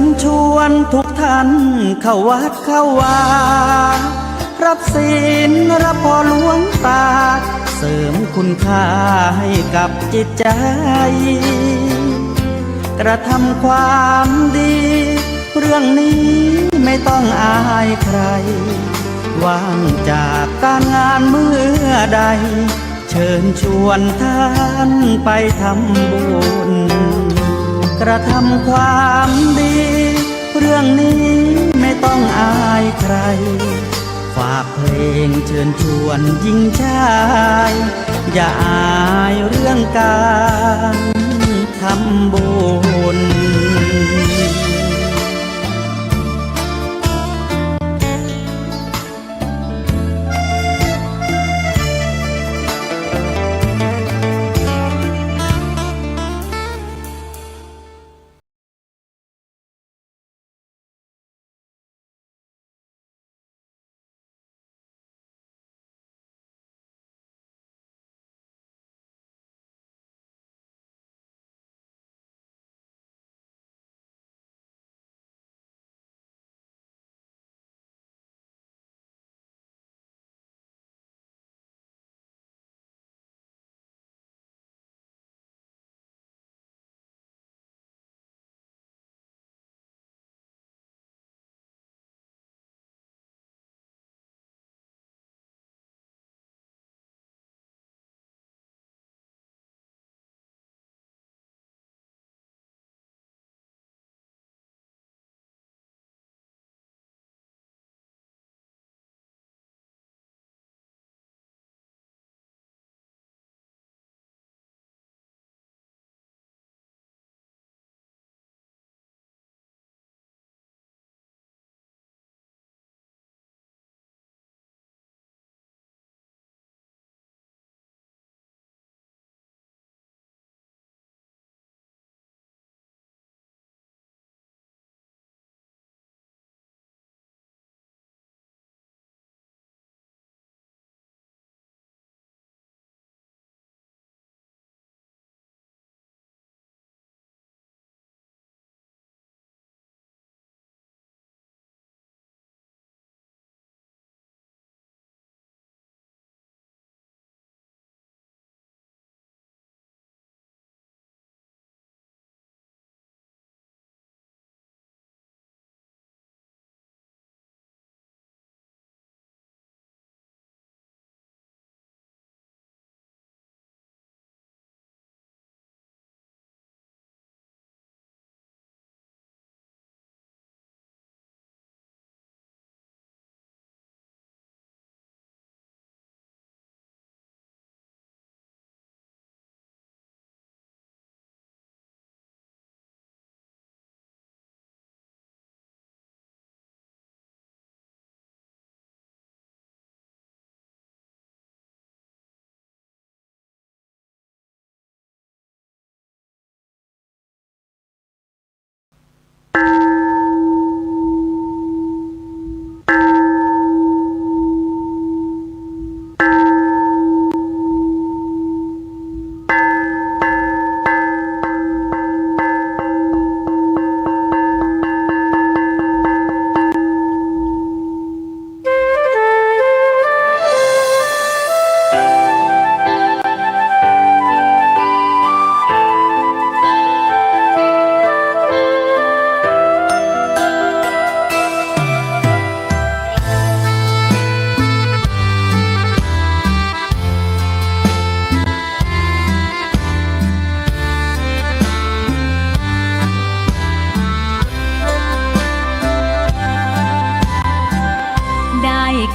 ญชวนทุกท่านเข้าวัดเข้าวารับศีลรับพรหลวงตาเสริมคุณค่าให้กับจิตใจกระทำความดีเรื่องนี้ไม่ต้องอายใครว่างจากการงานเมื่อใดเชิญชวนท่านไปทำบุญกระทำความดีเรื่องนี้ไม่ต้องอายใครฝากเพลงเชิญชวนหญิงชายอย่าอายเรื่องการทำบุญ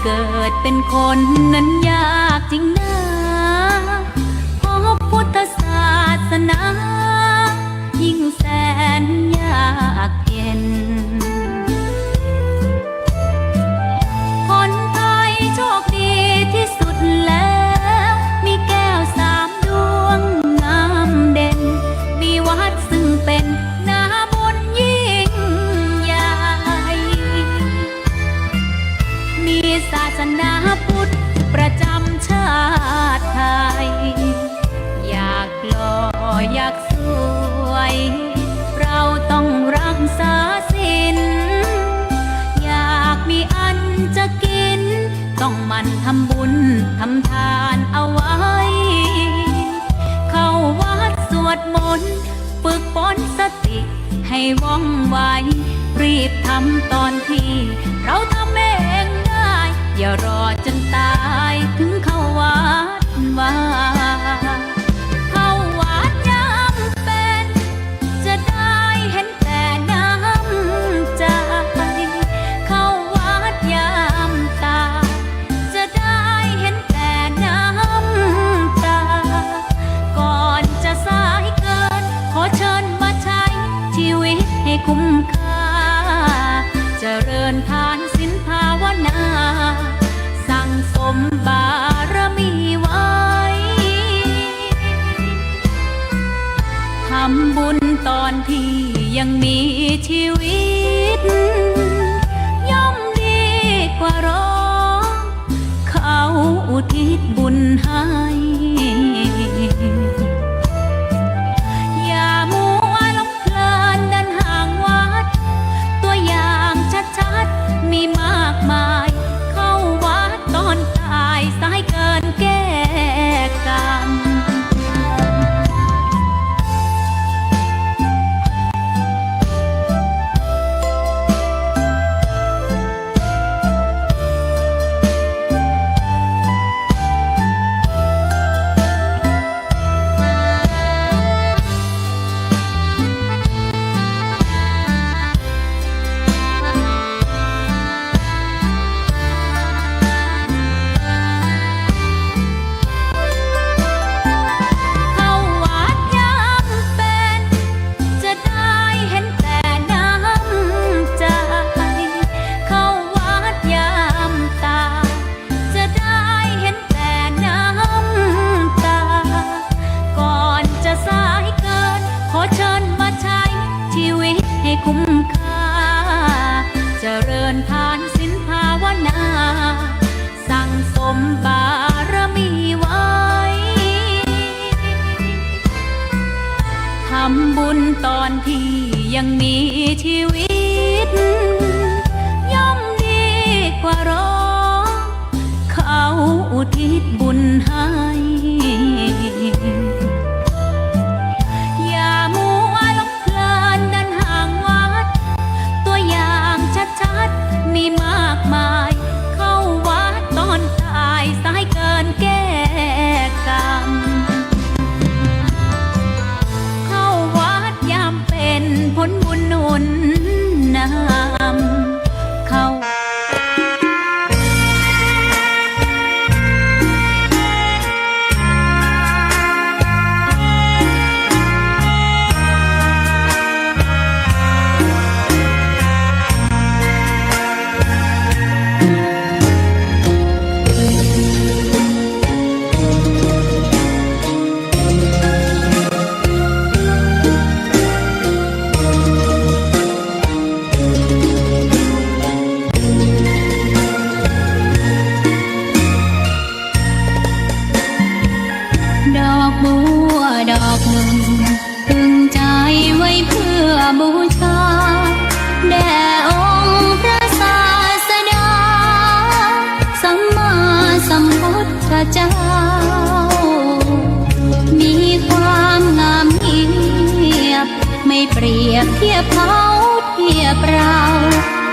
เกิดเป็นคนนั้นยากจริงนะพบพุทธศาสนายิ่งแสนยากเย็นคนไทยโชคดีที่สุดแล้วมีแก้วสามดวงงามเด่นมีวัดซึ่งเป็นนาบุญยิ่งใหญ่มีศาสนาพุทธประจ ติให้ว่องไวรีบทำตอนที่เราทำเองได้อย่ารอจนตายถึงเข้าวัดว่าเข้าวัดยามเป็นจะได้เห็นแต่น้ำใจเข้าวัดยามตายจะได้เห็นแต่น้ำตาก่อนจะสายเกินขอเชิญมาใช้ชีวิตให้คุ้มค่าเจริญทานศีลภาวนาสั่งสมบารมีไว้ทำบุญตอนที่ยังมีชีวิตย่อมดีกว่ารอเขาอุทิศบุญให้อย่ามัวหลงเพลินเดินห่างวัดตัวอย่างชัดๆมีมากมายเข้าวัดตอนตายสายเกินแก้กรรมคุ้มค่าเจริญทานศีลภาวนาสั่งสมบารมีไว้ทำบุญตอนที่ยังมีชีวิตย่อมดีกว่ารอเขาอุทิศบุญให้มีมากมายเข้าวัดตอนตายสายเกินแก้กรรมเข้าวัดยามเป็นผลบุญหนุนนำเข้าดอกบัวดอกหนึ่งตึงใจไว้เพื่อบูชาแด่องค์พระศาสดาสัมมาสัมพุทธเจ้ามีความงามเงียบไม่เปรียบเทียบเขาเทียบเรา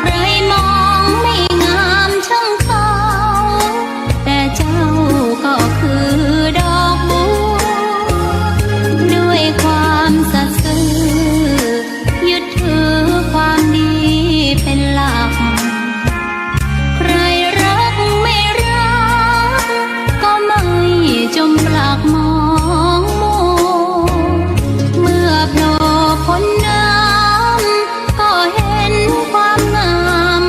ใครมองไม่งามช่างเขาแต่เจ้าก็คือดอกบัวด้วยความสัตย์ซื่อยึดถือความดีเป็นหลักใครรักไม่รักก็ไม่จมปลักมองมัวเมื่อโผล่พ้นน้ำก็เห็นความงาม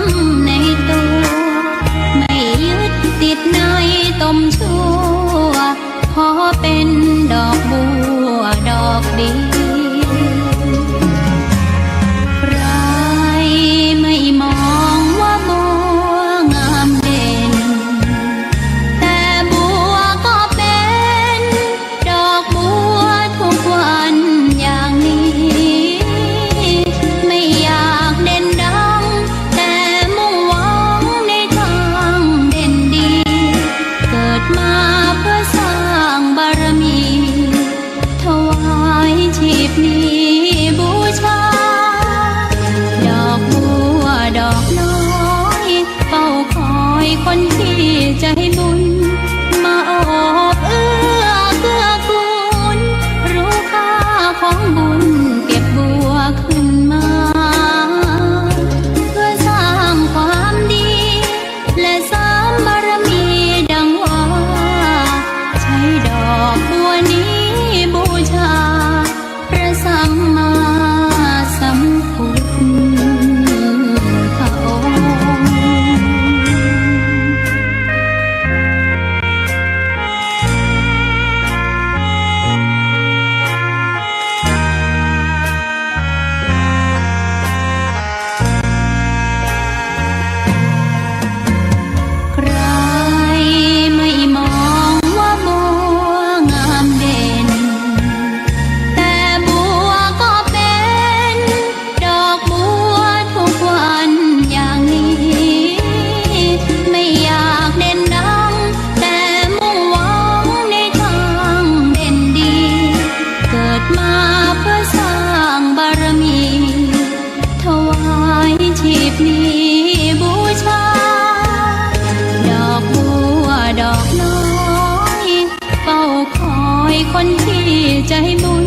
คนที่ใจบุญ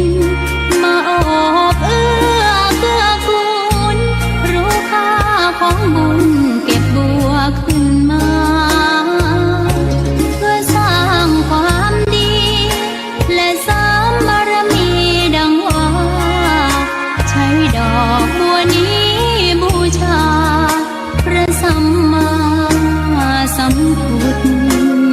มาโอบเอื้อเกื้อกูลรู้ค่าของบุญเก็บบัวขึ้นมาเพื่อสร้างความดีและสร้างบารมีดังว่าใช้ดอกบัวนี้บูชาพระสัมมาสัมพุทธองค์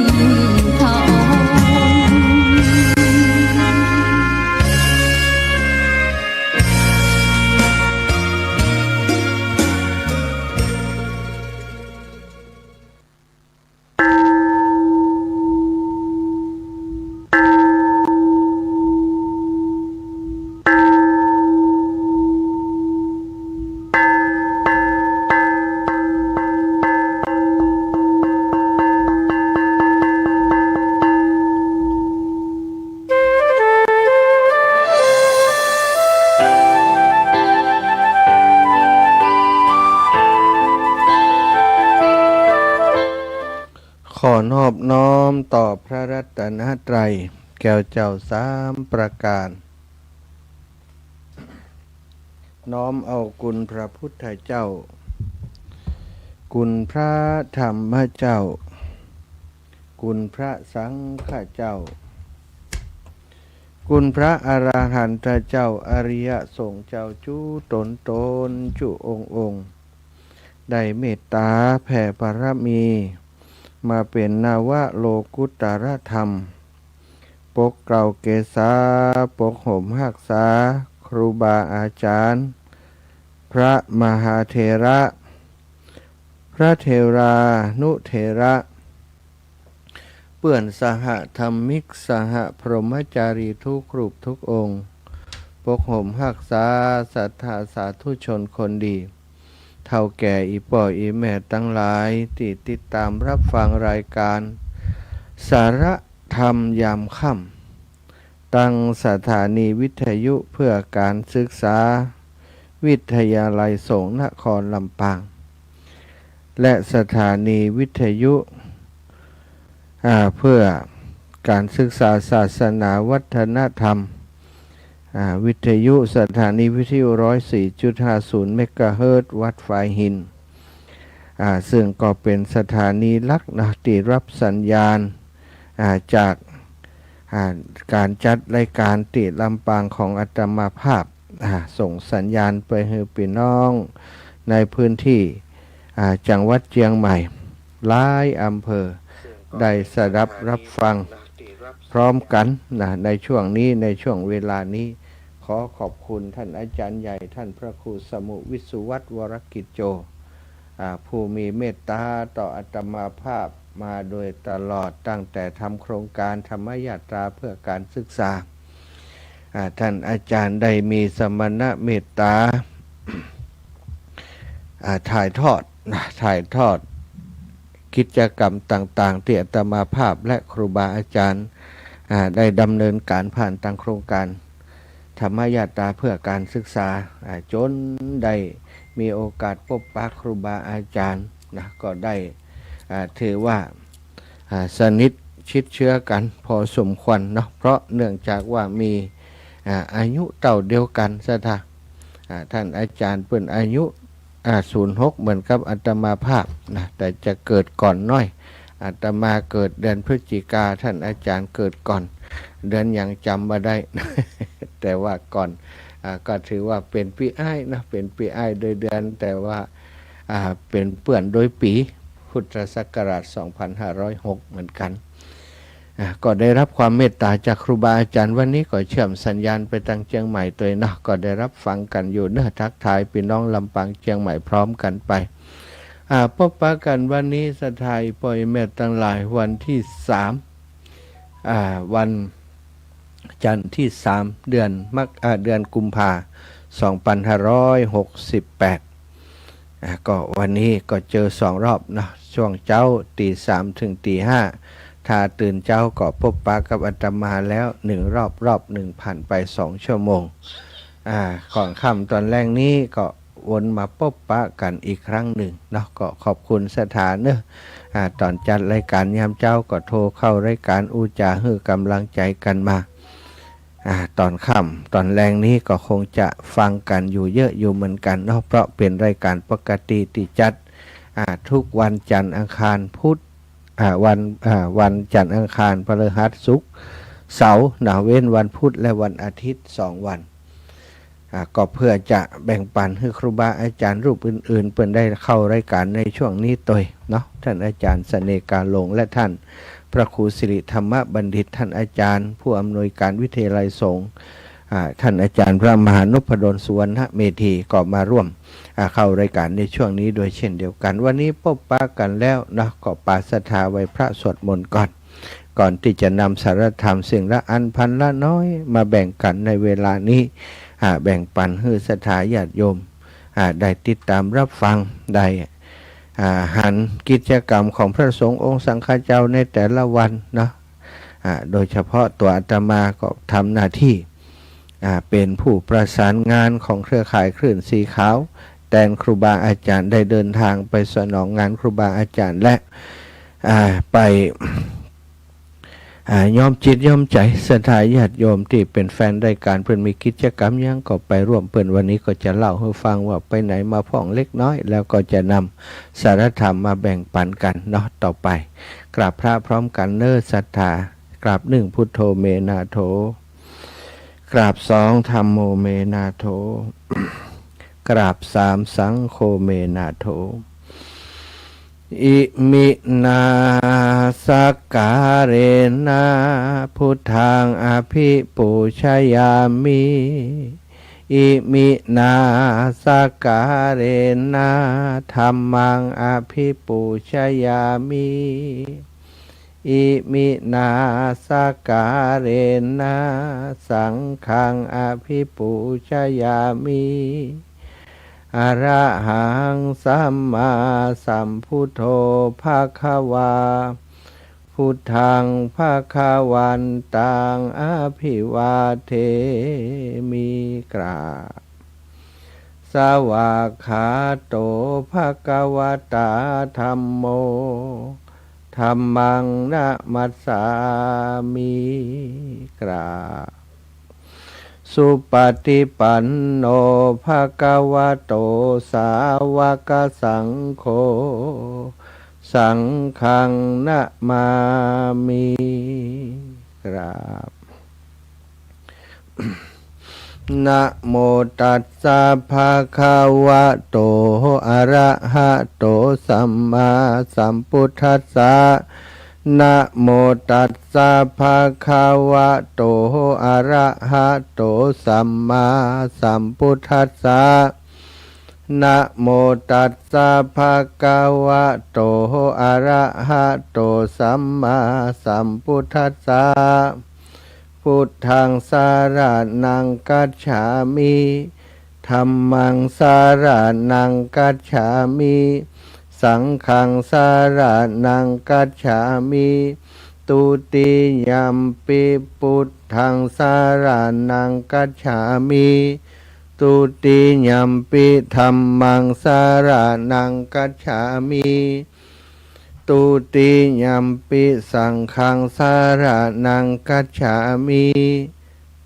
ขอนอบน้อมต่อพระรัตนตรัยแก้วเจ้าสามประการ น้อมเอาคุณพระพุทธเจ้า คุณพระธรรมเจ้า คุณพระสังฆเจ้า คุณพระอรหันตเจ้าอริยสงฆ์เจ้าจุตนจุองค์ได้เมตตาแผ่บารมีมาเป็นนาวะโลกุตรธรรมปกเกล่าเกษาปกห่มหักษาครูบาอาจารย์พระมหาเถระพระเทรานุเถระเปื่อนสหธรรมิกสหพรหมจารีทุกรูปทุกองค์ปกห่มหักษาศรัทธาสาธุชนคนดีเท่าแก่อีป่ออีแม่ทั้งหลายที่ติดตามรับฟังรายการสารธรรมยามค่ำตั้งสถานีวิทยุเพื่อการศึกษาวิทยาลัยสงฆ์นครลำปางและสถานีวิทยุเพื่อการศึกษาศาสนาวัฒนธรรมวิทยุสถานีวิทยุ 104.50 เมกะเฮิรตซ์วัดฝายหินซึ่งก็เป็นสถานีหลักนะที่รับสัญญาณจากการจัดรายการติลำปางของอาตมาภาพส่งสัญญาณไปให้พี่น้องในพื้นที่จังหวัดเชียงใหม่หลายอำเภอได้สดับรับฟังพร้อมกันนะในช่วงนี้ในช่วงเวลานี้ขอขอบคุณท่านอาจารย์ใหญ่ท่านพระครูสมุวิสุวัฒน์วรกิจโจผู้มีเมตตาต่ออาตมาภาพมาโดยตลอดตั้งแต่ทำโครงการธรรมยาตราเพื่อการศึกษาท่านอาจารย์ได้มีสมณะเมตตาถ่ายทอดกิจกรรมต่างๆที่อาตมาภาพและครูบาอาจารย์ได้ดำเนินการผ่านทางโครงการธรรมยาตราเพื่อการศึกษาจนได้มีโอกาสพบปะครูบาอาจารย์นะก็ได้ถือว่าสนิทชิดเชื้อกันพอสมควรเนาะเพราะเนื่องจากว่ามีอายุเต่าเดียวกันซะท่าท่านอาจารย์เป็นอายุ06เหมือนกับอาตมาภาพนะแต่จะเกิดก่อนน้อยอาตมาเกิดเดือนพฤศจิกาท่านอาจารย์เกิดก่อนเดือนยังจำมาได้ แต่ว่าก่อนก็ถือว่าเป็นปีอ้ายนะเป็นปีอ้ายโดยเดือนแต่ว่าเป็นเปื่อนโดยปีพุทธศักราช 2506 เหมือนกันก็ได้รับความเมตตาจากครูบาอาจารย์วันนี้ก็เชื่อมสัญญาณไปทางเชียงใหม่ตัวเนาะก็ได้รับฟังกันอยู่เนื้อทักทายพี่น้องลำปางเชียงใหม่พร้อมกันไปพบปะกันวันนี้สถายปล่อยเมตตั้งหลายวันที่3วันจันทร์ที่3เดือนกุมภา2568ก็วันนี้ก็เจอ2รอบนะช่วงเจ้าตี3ถึงตี5ถ้าตื่นเจ้าก็พบปะกับอาตมาแล้ว1รอบ1ผ่านไป2ชั่วโมงก่อนค่ำตอนแรกนี้ก็วนมาพบปะกันอีกครั้งหนึ่งเนาะก็ขอบคุณสถานเนอะตอนจัดรายการยามเจ้าก็โทรเข้ารายการอูจาฮือกำลังใจกันมา ตอนค่ำตอนแรงนี้ก็คงจะฟังกันอยู่เยอะอยู่เหมือนกันเนาะเพราะเป็นรายการปกติที่จัดทุกวันจันทร์อังคารพุธวันจันทร์อังคารพฤหัสศุกร์เสาร์เว้นวันพุธและวันอาทิตย์2 วันก็เพื่อจะแบ่งปันให้ครูบาอาจารย์รูปอื่นๆเพิ่นได้เข้ารายการในช่วงนี้ตัวเนาะท่านอาจารย์เสน่ห์การลงและท่านพระครูสิริธรรมบัณฑิตท่านอาจารย์ผู้อำนวยการวิทยาลัยสงฆ์ท่านอาจารย์พระมหานพดลสุวรรณเมธีก็มาร่วมเข้ารายการในช่วงนี้โดยเช่นเดียวกันวันนี้พบปะกันแล้วนะก็ปาศรัทธาไว้พระสวดมนต์ก่อนที่จะนำสารธรรมสิ่งละอันพันละน้อยมาแบ่งกันในเวลานี้แบ่งปันให้ศรัทธาญาติโยมได้ติดตามรับฟังได้หันกิจกรรมของพระสงฆ์องค์สังฆเจ้าในแต่ละวันนะโดยเฉพาะตัวอาตมาก็ทำหน้าที่เป็นผู้ประสานงานของเครือข่ายคลื่นสีขาวแทนครูบาอาจารย์ได้เดินทางไปสนองงานครูบาอาจารย์และไปยอมจิตยอมใจศรัทธาญาติโยมที่เป็นแฟนรายการเพื่อนมีกิจกรรมยังก็ไปร่วมเพื่อนวันนี้ก็จะเล่าให้ฟังว่าไปไหนมาพ่องเล็กน้อยแล้วก็จะนำสารธรรมมาแบ่งปันกันเนาะต่อไปกราบพระพร้อมกันเน้อศรัทธากราบ1พุทโธเมนาโถกราบ2ธัมโมเมนาโถกราบ3สังโฆเมนาโถอิมินาสการเรนะพุทธังอภิปูชยามิอิมินาสการเรนะธัมมังอภิปูชยามิอิมินาสการเรนะสังฆังอภิปูชยามิอะระหังสัมมาสัมพุทโธภควาพุทธังภควันตังอภิวาเทมิกราบสวากขาโตภควตาธัมโมธัมมังนะมัสสามิกราบสุปฏิปันโนภะคะวะโตสาวกสังโฆสังฆังนะมามิกราบ นะโมตัสสะภะคะวะโตอะระหะโตสัมมาสัมพุทธัสสะนะโมตัสสะภะคะวะโตอะระหะโตสัมมาสัมพุทธัสสะนะโมตัสสะภะคะวะโตอะระหะโตสัมมาสัมพุทธัสสะพุทธังสารนังกัจฉามิธัมมังสารนังกัจฉามิสังฆังสารนังกัจฉามิตุติยัมปิพุทธังสารนังกัจฉามิตุติยัมปิธัมมังสารนังกัจฉามิตุติยัมปิสังฆังสารนังกัจฉามิ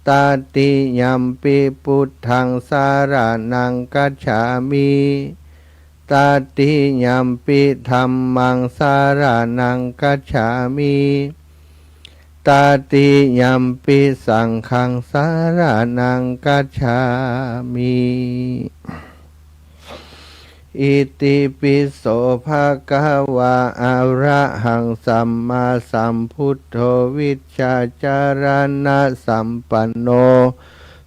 ตติยัมปิพุทธังสารนังกัจฉามิตติยัมปิธัมมังสารนังกัจฉามิตติยัมปิสังฆังสารนังกัจฉามิอิติปิโสภะคะวะอะระหังสัมมาสัมพุทโธวิชชาจารณะสัมปันโน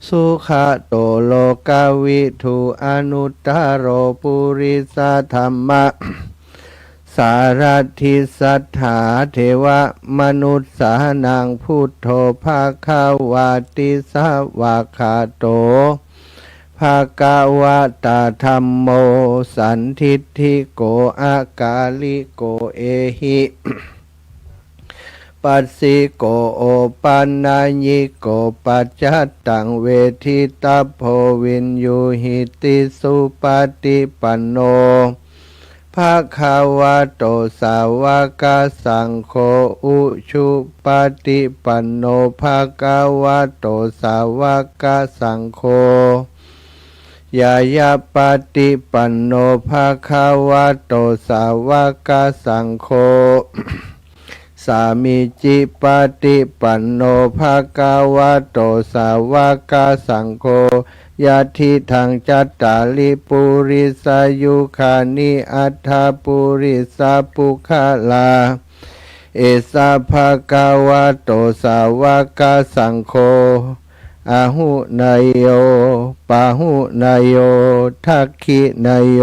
สุขโตโลกวิทูอนุตตโรปุริสธัมมะสารทิสัทธาเทวมนุษสานังพุทโธภะคะวะติสวากขาโตภะคะวะตาธัมโมสันทิฏฐิโกอากาลิโกเอหิปัสสิโกโอปันนายิโกปัจจัตตังเวทิตาโพวินยูหิติสุปฏิปันโนภ ภะคะวะโตสาวกสังโฆอุชุปฏิปันโนภะคะวะโตสาวกสังโฆยายาปฏิปันโนภะคะวะโตสาวกสังโฆสามิจิปฏิปันโนภะคะวะโตสาวกสังโฆยะทิทังจัตตาลิปุริสายุคานิอัฏฐปุริสาปุคลาเอสาภะคะวะโตสาวกสังโฆอาหุนายโยปาหุนายโยทักขินายโย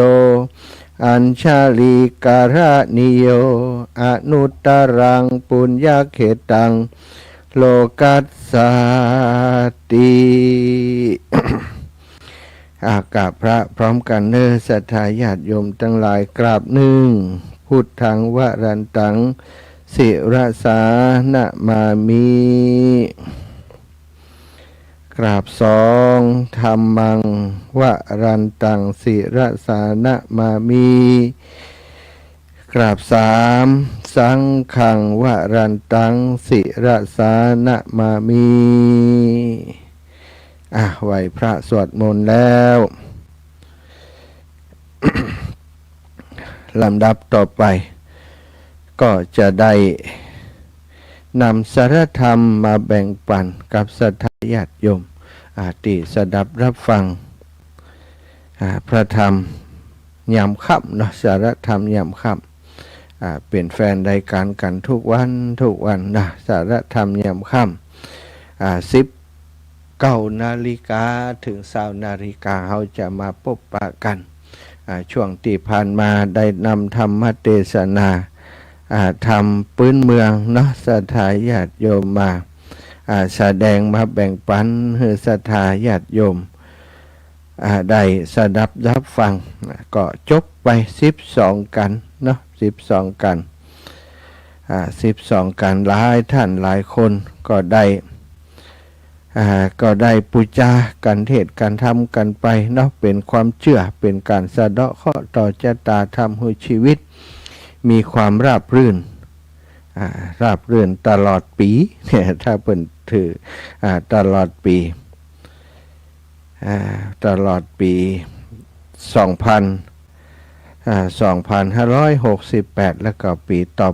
อัญชาลิการะนิโยอนุตตรังปุญญเขตังโลกัสสาติ อากราบพระพร้อมกันเนอศรัทธาญาติโยมทั้งหลายกราบหนึ่งพุทธังวรันตังสิรสานะมามิกราบสองธัมมังวรันตังสิรสานะมามิกราบสามสังฆังวรันตังสิรสานะมามิไหวพระสวดมนต์แล้ว ลำดับต่อไปก็จะได้นำสารธรรมมาแบ่งปันกับศรัทธาญาติโยมที่สดับรับฟังพระธรรมยามค่ำเนาะสารธรรมยามค่ำเป็นแฟนรายการกันทุกวันนะสารธรรมยามค่ำ19 นาฬิกาถึง20 นาฬิกาเราจะมาพบปะกันช่วงที่ผ่านมาได้นำธรรมเทศนาธรรมพื้นเมืองเนาะศรัทธาญาติโยมมาแสดงมาแบ่งปันให้ศรัทธาญาติโยมได้สดับรับฟังก็จบไป12 กันเนาะ12 กัน12 กันหลายท่านหลายคนก็ได้ปูจากันเทศกันทำกันไปเนาะเป็นความเชื่อเป็นการสะเดาะเคราะห์ต่อชะตาธรรมให้ชีวิตมีความราบรื่นตลอดปีเนี่ยถ้าเป็นถือตลอดปี2568แล้วก็ปีต่อ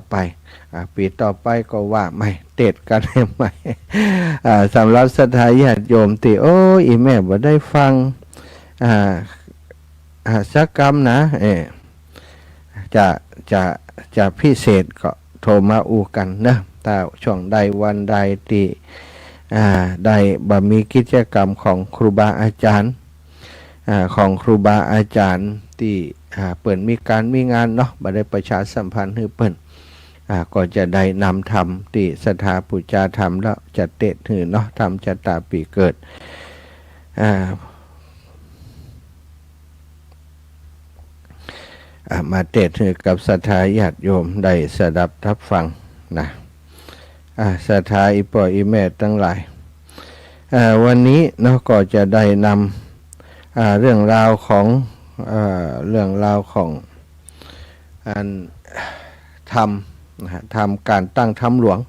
ไปก็ว่าไม่เตดกันให้ใหม่สำหรับศรัทธาญาติโยมที่อีแม่บ่ได้ฟังสักกรรมนะจะพิเศษก็โทรมาอูกันนะถ้าช่วงใดวันใดที่ได้มีกิจกรรมของครูบาอาจารย์ที่เปิดมีงานเนาะบ่ได้ประชาสัมพันธ์ให้เปิ้นก็จะได้นำธรรมที่ศรัทธาปุจจาธรรมแล้วจะเตะถือเนาะธรรมชะตาปีเกิดมาเตะถือกับศรัทธาญาติโยมได้สดับรับฟังนะศรัทธาอีพ่ออีแม่ทั้งหลายวันนี้เนาะก็จะได้นำเรื่องราวของทำการตั้งธรรมหลวง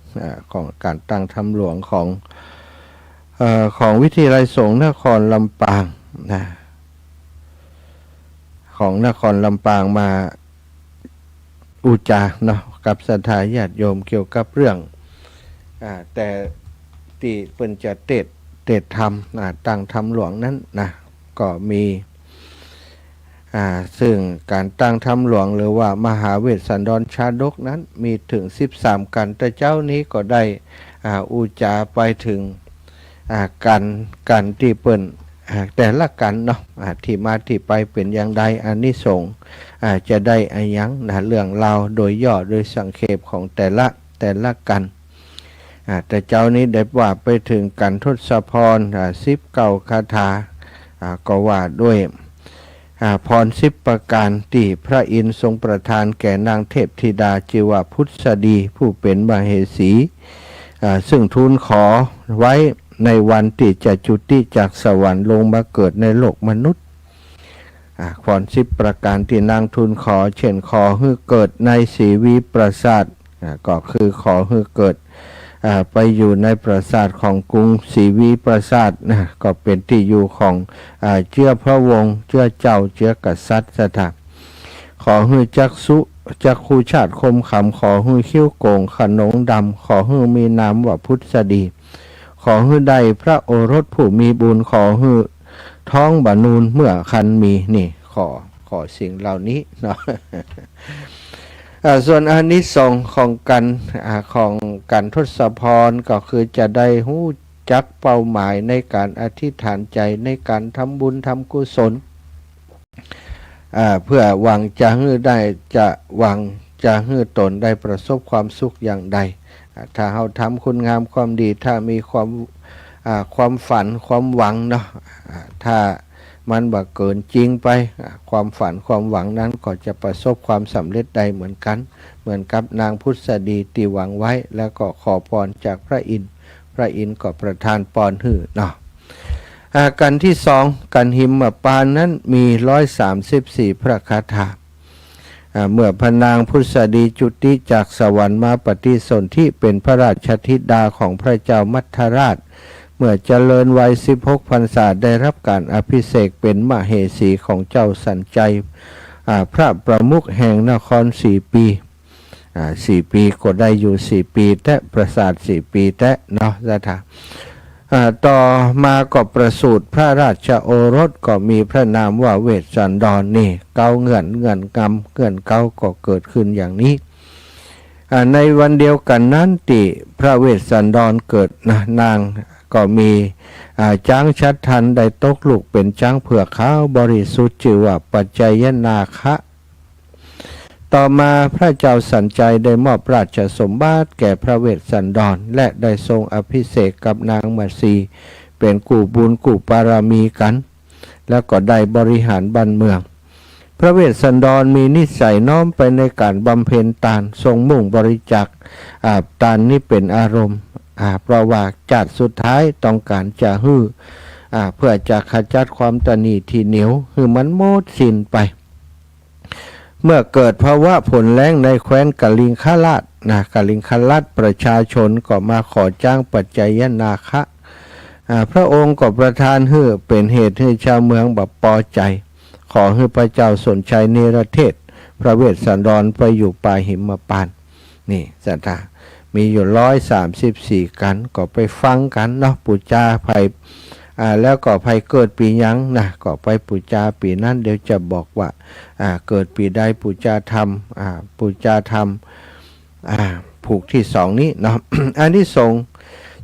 ของการตั้งธรรมหลวงของวิทยาลัยสงฆ์นครลำปางนะของนครลำปางมาอุจาเนาะกับศรัทธาญาติโยมเกี่ยวกับเรื่องแต่ที่เพิ่นจะเตดธรรมตั้งธรรมหลวงนั้นนะก็มีซึ่งการตั้งธรรมหลวงหรือว่ามหาเวสสันดรชาดกนั้นมีถึง13 กันแต่เจ้านี้ก็ได้อุจาไปถึงกันที่เปิ้นแต่ละกันเนาะที่มาที่ไปเป็นอย่างใดอานิสงส์จะได้อะไรยังนะเรื่องราวโดยย่อโดยสังเขปของแต่ละกันแต่เจ้านี้ได้ว่าไปถึงกันทศพร19 คาถาก็ว่าด้วยพร10 ประการที่พระอินทร์ทรงประทานแก่นางเทพธิดาชื่อว่าพุทธดีผู้เป็นมเหสีซึ่งทูลขอไว้ในวันที่จะจุติจากสวรรค์ลงมาเกิดในโลกมนุษย์ พร10ประการที่นางทูลขอเช่นขอให้เกิดในสีวีปราสาทก็คือขอให้เกิดไปอยู่ในปราสาทของกรุงศรีวีปราสาทก็เป็นที่อยู่ของเจ้าพระวงศ์เจ้าเจ้าเจ้ากษัตริย์สถาขอให้จักคูชาติคมขำขอให้คิ้วโกงขนงดำขอให้มีนามว่าพุทธดีขอให้ได้พระโอรสผู้มีบุญขอให้ท้องบานูนเมื่อคันมีนี่ขอสิ่งเหล่านี้เนาะ ส่วนอานิสงส์ของการทศพรก็คือจะได้หู้จักเป้าหมายในการอธิษฐานใจในการทำบุญทำกุศลเพื่อหวังจะให้ตนได้ประสบความสุขอย่างใดถ้าเราทำคุณงามความดีถ้ามีความฝันความหวังเนาะถ้ามันบ่เกินจริงไปความฝันความหวังนั้นก็จะประสบความสำเร็จได้เหมือนกับนางพุทธดีที่หวังไว้แล้วก็ขอพรจากพระอินทร์ก็ประทานพรให้เนาะกันที่สองกันหิมปานนั้นมี134พระคาถาเมื่อพระนางพุทธดีจุติจากสวรรค์มาปฏิสนธิเป็นพระราชธิดาของพระเจ้ามัทธราชเมื่อเจริญวัย16 พรรษาได้รับการอภิเษกเป็นมเหสีของเจ้าสัญชัยพระประมุขแห่งนคร4 ปี4 ปีก็ได้อยู่4 ปีแต่ประสาท4 ปีแต่เนาะสถาต่อมาก็ประสูติพระราชโอรสก็มีพระนามว่าเวสสันดรนี่เกาเงื่อนกำเงื่อนเกาก็เกิดขึ้นอย่างนี้ในวันเดียวกันนั้นติพระเวสสันดรเกิดนางก็มีช้างชัดทันได้ตกลูกเป็นช้างเผือกขาวบริสุทธิ์ชื่อว่าปัจจยนาคะต่อมาพระเจ้าสัญชัยได้มอบราชสมบัติแก่พระเวสสันดรและได้ทรงอภิเษกกับนางมัตสีเป็นกู่บุญกู่บารมีกันแล้วก็ได้บริหารบ้านเมืองพระเวสสันดรมีนิสัยน้อมไปในการบำเพ็ญทานทรงมุ่งบริจาคทานนี้เป็นอารมณ์เพราะว่าจัดสุดท้ายต้องการจะเพื่อจะขจัดความตนีที่เหนียวมันหมดสิ้นไปเมื่อเกิดภาวะฝนแล้งในแคว้นกลิงคราชกลิงคราชประชาชนก็มาขอจ้างปัจจยนาคะพระองค์ก็ประทานให้เป็นเหตุให้ชาวเมืองแบบพอใจขอให้พระเจ้าสนชัยเนรเทศพระเวสสันดรไปอยู่ป่าหิมพานต์นี่สัตว์มีอยู่134กันก็ไปฟังกันเนาะปูจาภัยแล้วก็ภัยเกิดปียังก็ไปปูจาปีนั้นเดี๋ยวจะบอกว่าเกิดปีใดปูจาธรรมผูกที่2นี้เนาะ อันที่ส่ง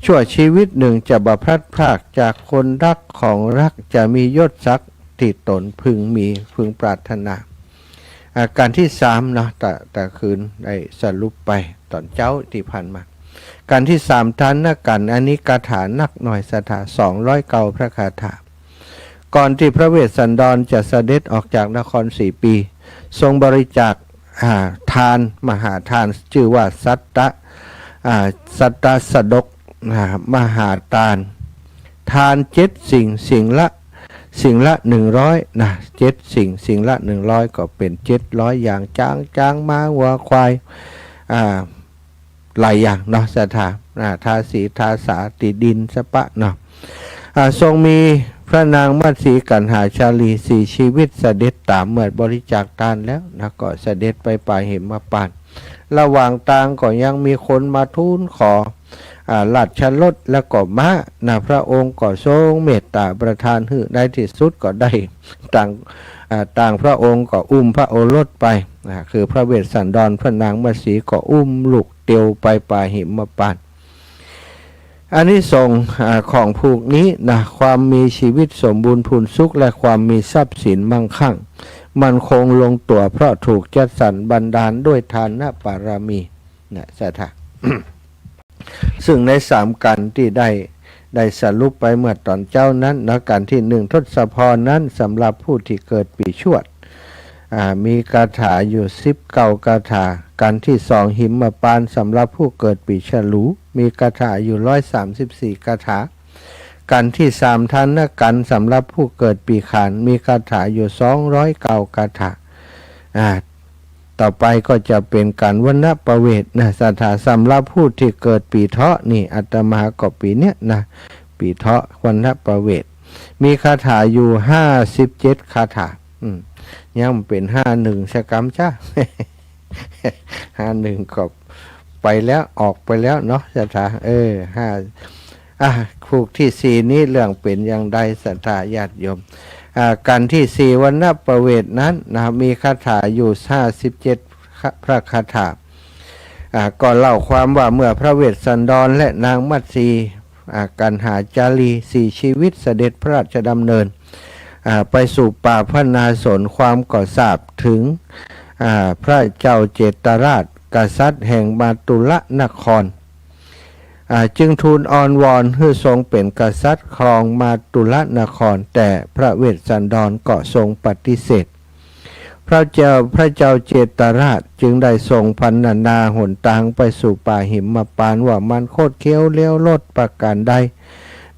ชั่วชีวิตหนึ่งจะบัพลัดพรากจากคนรักของรักจะมียศศักดิ์ที่ตนพึงปรารถนาการที่3เนาะแต่คืนได้สรุปไปตอนเจ้าที่ผ่านมาการที่3ทานนักกันอันนี้คาถานักหน่อยสถา209พระคาถาก่อนที่พระเวสสันดรจะเสด็จออกจากนคร4 ปีทรงบริจาคทานมหาทานชื่อว่าสัตตสดกมหาทาน7 สิ่งละ1007 สิ่งละ100ก็เป็น700อย่างจ้างม้าวัวควายหลายอย่างเนาะสถาทาสีทาสาติดินสปะเนาะทรงมีพระนางมัตสีกันหาชาลี4 ชีวิตเสด็จตามเมื่อบริจาคทานแล้วก็เสด็จไปป่าหิมพานต์ระหว่างทางก็ยังมีคนมาทูลขอราชรถและก็ม้าพระองค์ก็ทรงเมตตาประทานให้ได้ที่สุดก็ได้ต่างพระองค์ก็อุ้มพระโอรสไปคือพระเวสสันดรพระนางมัตสีก็อุ้มลูกเตียวไปป่าหิมพานต์อันนี้ส่งของผูกนี้ความมีชีวิตสมบูรณ์พูนสุขและความมีทรัพย์สินมั่งคั่งมันคงลงตัวเพราะถูกจัดสรรบันดาลด้วยทานบารมีสัทธา ซึ่งใน3กันที่ได้สรุปไปเมื่อตอนเจ้านั้นกันที่1ทศพรนั้นสำหรับผู้ที่เกิดปีชวดมีคาถาอยู่19คาถากันที่2หิมพานต์สำหรับผู้เกิดปีฉลูมีคาถาอยู่134คาถา กันที่สามทันนะกันสำหรับผู้เกิดปีขานมีคาถาอยู่209คาถาต่อไปก็จะเป็นการวรรณประเวทนะสถาสำหรับผู้ที่เกิดปีเถาะนี่อาตมาก็ปีเนี้ยนะปีเถาะวรรณประเวทมีคาถาอยู่57คาถายังเป็น51สกรรมจ้า 51ก็ไปแล้วออกไปแล้วเนาะสถาผูกที่สี่นี้เรื่องเป็นอย่างใดศรัทธาญาติโยมการที่สี่วรรณประเวทนั้นนะมีคาถาอยู่57พระคาถาก็เล่าความว่าเมื่อพระเวสสันดรและนางมัตสีกันหาจารีสี่ชีวิตเสด็จพระราชดำเนินไปสู่ป่าพระนาสนความก่อทราบถึงพระเจ้าเจตราชกษัตริย์แห่งมาตุลนครจึงทูลอ้อนวอนให้ทรงเป็นกษัตริย์ครองมาตุลนครแต่พระเวสสันดรก็ทรงปฏิเสธพระเจ้าเจตราชจึงได้ทรงพรรณนาหนทางไปสู่ป่าหิมพานต์ว่ามันโคตรเคี้ยวเลี้ยวลดประการใด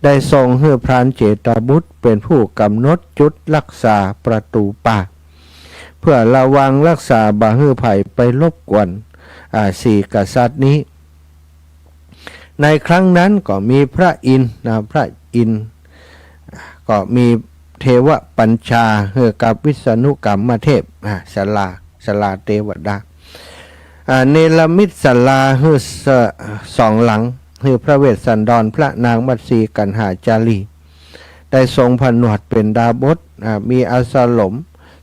ได้ทรงให้พรานเจตบุตรเป็นผู้กำหนดจุดรักษาประตูป่าเพื่อระวังรักษาบ่ให้ภัยไปรบกวนสี่กษัตริย์นี้ในครั้งนั้นก็มีพระอินทร์ก็มีเทวปัญชาเฮือกับวิษณุกรรมเทพสลาเทวดาเนรมิตศาลาเฮือสองหลังเฮือพระเวสสันดรพระนางมัตสีกันหาจารีได้ทรงผนวดเป็นดาบสมีอาสลม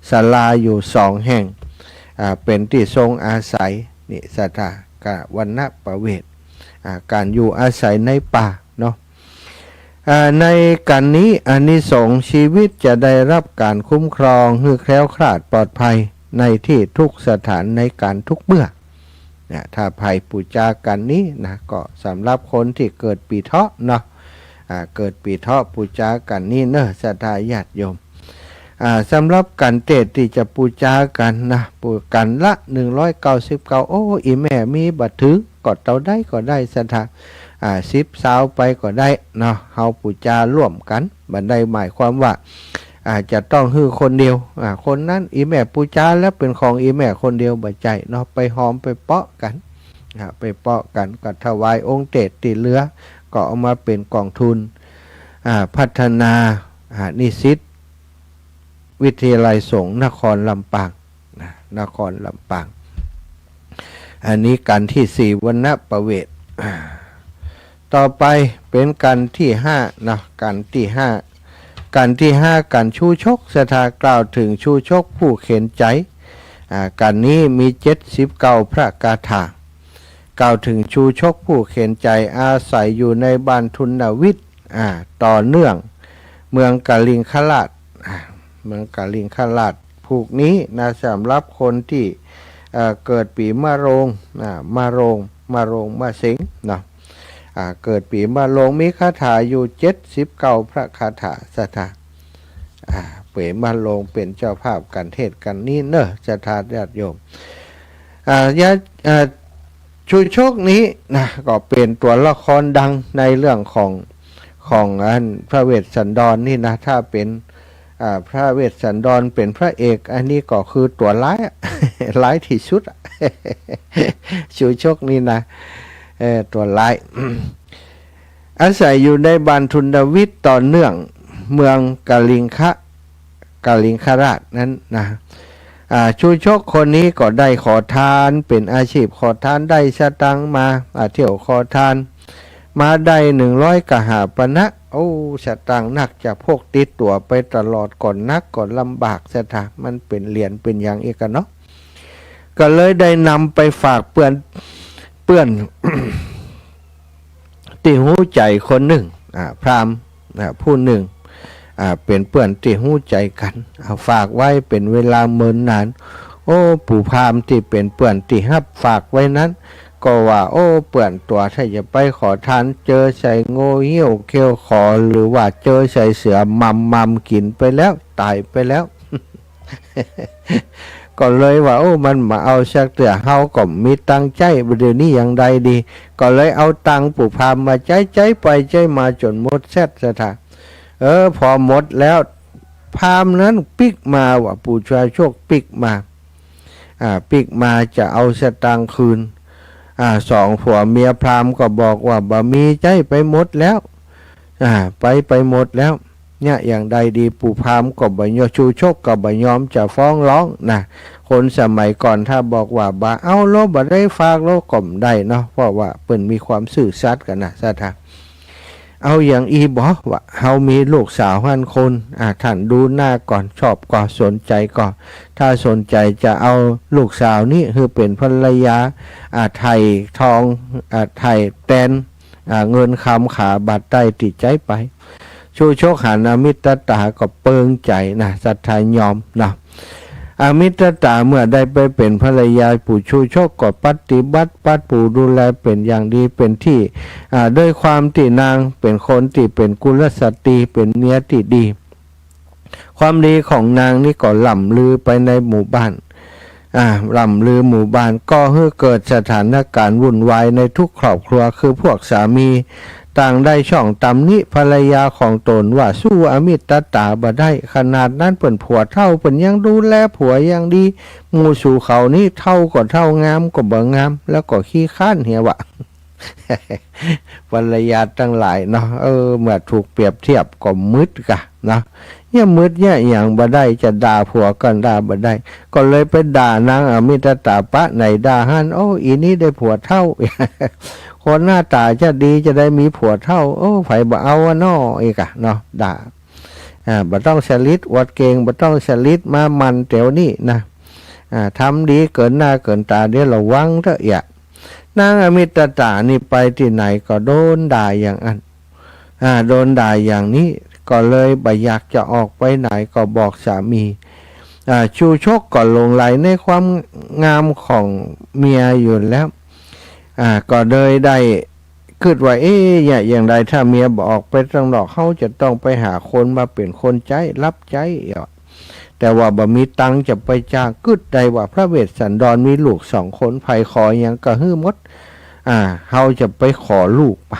ศาลาอยู่2 แห่งเป็นที่ทรงอาศัยนี่สถากะวรรณประเวทการอยู่อาศัยในป่าเนาะในการนี้อานิสงส์ชีวิตจะได้รับการคุ้มครองให้แคล้วคลาดปลอดภัยในที่ทุกสถานในการทุกเมื่อถ้าภัยปูจากันนี้นะก็สำหรับคนที่เกิดปีเถาะเนาะเกิดปีเถาะปูจากันนี้เนอะศรัทธาญาติโยมสำหรับการเทศที่จะปูจากันนะปูกันละ199โอ้อีแม่มีบัตรถึงกดเท่าได้ก็ได้ศรัทธา10 สาวไปก็ได้เนาะเฮาปูจาร่วมกันบันไดหมายความว่าจะต้องฮือคนเดียวคนนั้นอีแม่ปูจาแล้วเป็นของอีแม่คนเดียวบ่ใจเนาะไปหอมไปเปาะกันไปเปาะกันก็ถวายองค์เตศติเหลือก็เอามาเป็นกองทุนพัฒนานิสิตวิทยาลัยสงฆ์นครลำปางนครลำปางอันนี้การที่สี่วรรณประเวทต่อไปเป็นการที่5นะการที่5การชูชกสถากล่าวถึงชูชกผู้เข็นใจการนี้มี79พระคาถากล่าวถึงชูชกผู้เข็นใจอาศัยอยู่ในบ้านทุนวิทย์ต่อเนื่องเมืองกาลิงคราชผูกนี้นะสำหรับคนที่เกิดปีมะโรงมะเส็งนะเกิดปีมะโรงมีคาถาอยู่79พระคาถาสถาเป๋มะโรงเป็นเจ้าภาพการเทศกันนี้เนอะสถาญาติโยมชูชกนี้นะก็เป็นตัวละครดังในเรื่องของพระเวสสันดรนี่นะถ้าเป็นพระเวสสันดรเป็นพระเอกอันนี้ก็คือตัวร้ายร้ายที่สุดชูชกนี่นะตัวร้าย อาศัยอยู่ในบ้านทุนวิทย์ต่อเนื่องเมืองกาลิงคราชนั้นนะชูชกคนนี้ก็ได้ขอทานเป็นอาชีพขอทานได้สตังมาเที่ยวขอทานมาได้100กหาปณะโอ้สตังนักจะพกติดตัวไปตลอดก่อนนักก่อนลำบากสถามันเป็นเหรียญเป็นอย่างอีกเนาะก็เลยได้นำไปฝากเปื้อน ที่หูใจคนหนึ่งพราหมณ์ผู้หนึ่งเป็นเปื้อนที่หูใจกันฝากไว้เป็นเวลาเมินนานโอ้ปู่พราหมณ์ที่เป็นเปื้อนที่ฮับฝากไว้นั้นก็ว่าโอ้เปื่อนตัวถ้าจะไปขอทานเจอใส่โง่เหี้ยวเขี้ยวขอหรือว่าเจอใส่เสือมัมกินไปแล้วตายไปแล้ว ก็ ก็เลยว่าโอ้มันมาเอาชักเตือเฮาก็มีตังใจเดี๋ยวนี้อย่างใดดีก็เลยเอาตังปู่พามมาใจไปใจมาจนหมดแซดสถาพอหมดแล้วพามนั้นปิกมาว่าปู่ชายโชคปิกมาปิกมาจะเอาสตางค์คืนสองผัวเมียพรามก็บอกว่าบ่มีใจไปหมดแล้วไปหมดแล้วเนี่ยอย่างใดดีปู่พามก็บ่ยอมชูโชคก็บ่ยอมจะฟ้องร้องนะคนสมัยก่อนถ้าบอกว่าบ่เอาโลบ่ได้ฝากโลก็บ่ได้เนาะเพราะว่าเปิ้นมีความซื่อสัตย์กันนะซะท่าเอาอย่างอีบอกว่าเฮามีลูกสาว1,000 คนท่านดูหน้าก่อนชอบก็สนใจก็ถ้าสนใจจะเอาลูกสาวนี้คือเป็นภรรยาไทยทองไทยแตนเงินคำขาบัตรได้ติดใจไปชูโชคหันอมิตรตาก็เปิงใจนะศรัทธายอมนะอมิตรตาเมื่อได้ไปเป็นภรรยาปู่ชูโชคก็ปฏิบัติปัดปู่ดูแลเป็นอย่างดีเป็นที่ด้วยความที่นางเป็นคนที่เป็นกุลสตรีเป็นเมียที่ดีความดีของนางนี่ก็ล่ำลือไปในหมู่บ้านล่ำลือหมู่บ้านก็ให้เกิดสถานการณ์วุ่นวายในทุกครอบครัวคือพวกสามีต่างได้ช่องตำนี้ภรรยาของตนว่าสู้อมิตรตาบ่ได้ขนาดนั้นเปิ่นผัวเท่าเปิ่นยังดูแลผัวอย่างดีหมู่สู่เขานี่เท่าก็เท่างามก็บ่งามแล้วก็ขี้ข้านเหี่ยวะ ภรรยาทั้งหลายเนาะเมื่อถูกเปรียบเทียบก็มืดกะนะเนี่ยมืดเนี่ยอย่างบ่ได้จะด่าผัวกันด่าบ่ได้ก็เลยไปด่านางอมิตรตาปะไหนด่าฮั่นอีนี้ได้ผัวเท่า คนหน้าตาจะดีจะได้มีผัวเท่าไผบ่เอาน้ออีกอะเนาะด่าบ่ต้องสลิดวัดเก่งบ่ต้องสลิดมามันเดี๋ยวนี้นะทำดีเกินหน้าเกินตาเดี๋ยวระวังเถอะอย่านางอมิตรตานี่ไปที่ไหนก็โดนด่าอย่างนั้นโดนด่าอย่างนี้ก็เลยบ่อยากจะออกไปไหนก็บอกสามีชูโชคก็หลงไหลในความงามของเมียอยู่แล้วก็เลยได้คิดว่าอย่างใดถ้าเมียบอกออกไปข้างนอกเขาจะต้องไปหาคนมาเป็นคนใจรับใจแต่ว่าบ่มีตังจะไปจ้างกึดใดว่าพระเวสสันดรมีลูก2 คนไผขออย่างก็ฮื้อหมดเขาจะไปขอลูกป่ะ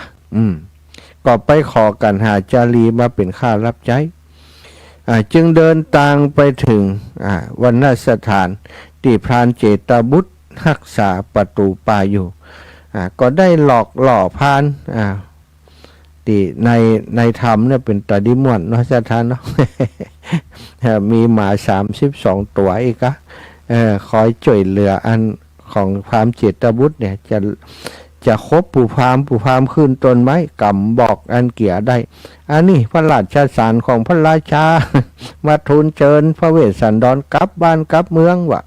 ก็ไปขอกันหาจารีมาเป็นข้ารับใจจึงเดินทางไปถึงวันณสถานที่พรานเจตบุตรรักษาประตูป่าอยู่ก็ได้หลอกหล่อพานที่ในธรรมเนี่ยเป็นตาดิม่วนเนาะสถานเนาะ มีหมา32 ตัวอีกอะคอยช่วยเหลืออันของพรามเจตบุตรเนี่ยจะคบปู่พามขึ้นต้นไม้กำบอกอันเกี่ยได้อันนี้พระราชสารของพระราชา มาทูลเชิญพระเวสสันดรกลับบ้านกลับเมืองวะ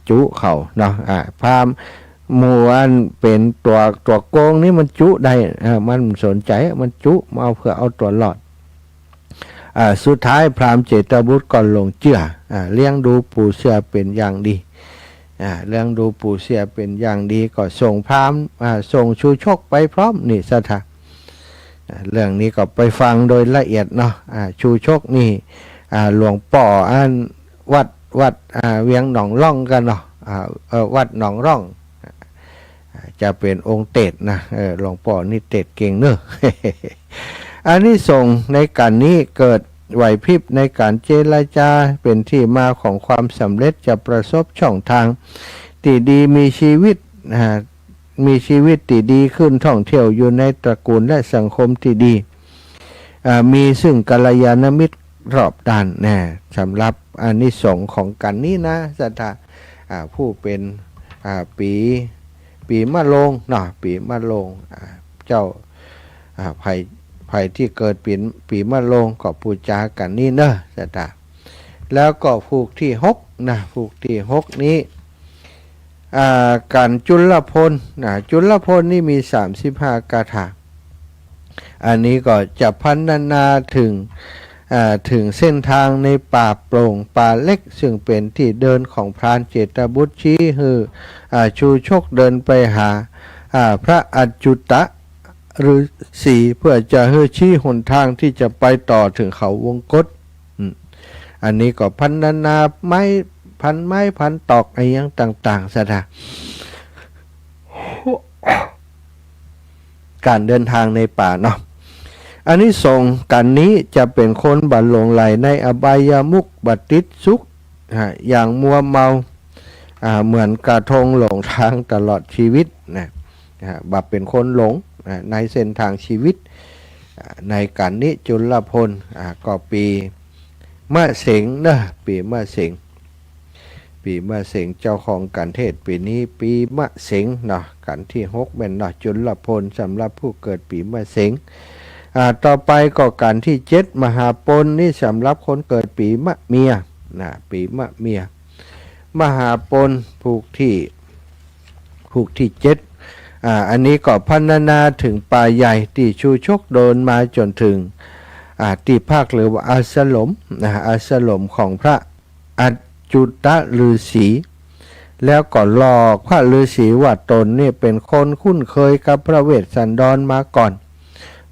จุเขาเนาะพามหมู่อันเป็นตัวโกงนี่มันจุได้มันสนใจมันจุมาเอาเพื่อเอาตัวรอดสุดท้ายพราหมณ์เจตบุตรก็ลงเชื่อเลี้ยงดูปู่เสือเป็นอย่างดีเลี้ยงดูปู่เสือเป็นอย่างดีก็ส่งพราหมณ์ส่งชูโชคไปพร้อมนี่ซะท่าเรื่องนี้ก็ไปฟังโดยละเอียดเนาะชูโชคนี่หลวงป่ออันวัดเวียงหนองร่องกันเนาะวัดหนองร่องจะเป็นองค์เตศนะหลวงป่อนี่เตศเก่งเนอะ อันนี้ส่งในการนี้เกิดไหวพริบในการเจรจาเป็นที่มาของความสำเร็จจะประสบช่องทางที่ดีมีชีวิตที่ดีขึ้นท่องเที่ยวอยู่ในตระกูลและสังคมที่ดีมีซึ่งกัลยาณมิตรรอบด้านแน่สำหรับอานิสงส์ของกันนี้นะสัทธาผู้เป็นปีมะโรงเนาะปีมะโรงเจ้าภัยที่เกิดปีมะโรงก็ปูจากันนี่เนอะสัทธาแล้วก็ผูกที่6นะผูกที่6นี้การจุลพลจุลพลนี่มี35คาถาอันนี้ก็จะพัฒนาถึงเส้นทางในป่าโปร่งป่าเล็กซึ่งเป็นที่เดินของพรานเจตบุตรชี้คือชูโชคเดินไปหาพระอัจจุตะหรือสีเพื่อจะให้ชี้หนทางที่จะไปต่อถึงเขาวงกฏอันนี้ก็พัฒนาไม้ พันไม้พันตอกไอ้ยังต่างๆสถาการเดินทางในป่าเนาะอันนี้ส่งกันนี้จะเป็นคนบัดหลงไหลในอบายามุขบัดติดสุขอย่างมัวเมาเหมือนกระทงหลงทางตลอดชีวิตนะบัดเป็นคนหลงในเส้นทางชีวิตในกันนี้จุลพลก็ปีมะเสงนะปีมะเสงเจ้าของกันเทศปีนี้ปีมะเสงเนาะกันที่6เป็นเนาะจุลพลสำหรับผู้เกิดปีมะเสงต่อไปก็กันที่7มหาปนนี่สำหรับคนเกิดปีมะเมียนะปีมะเมียมหาปนผูกที่7อันนี้ก็พรรณนาถึงป่าใหญ่ที่ชูชกโดนมาจนถึงที่ภาคหรือว่าอาสลมอาสลมของพระอัจจุตฤาษีแล้วก็หลอกพระฤาษีว่าตนนี่เป็นคนคุ้นเคยกับพระเวสสันดรมาก่อน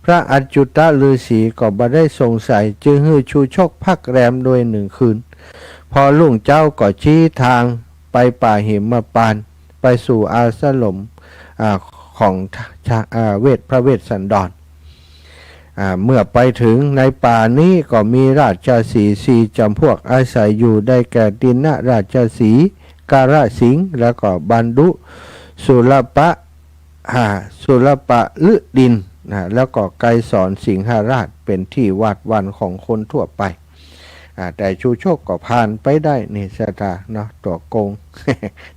พระอัจจุตฤาษีก็บ่ได้สงสัยจึงให้ชูชกพักแรมโดย1 คืนพอลุ่งเจ้าก็ชี้ทางไปป่าหิมพานต์ไปสู่อาสลมของพระเวสสันดรเมื่อไปถึงในป่านี้ก็มีราชสีห์4 จำพวกอาศัยอยู่ได้แก่ตินะราชสีห์การะสิงห์แล้วก็บันดุสุรปะฤดินแล้วก็ไกรสอนสิงหราชเป็นที่วาดวันของคนทั่วไปแต่ชูโชคก็ผ่านไปได้นี่สตาเนาะตัวโกง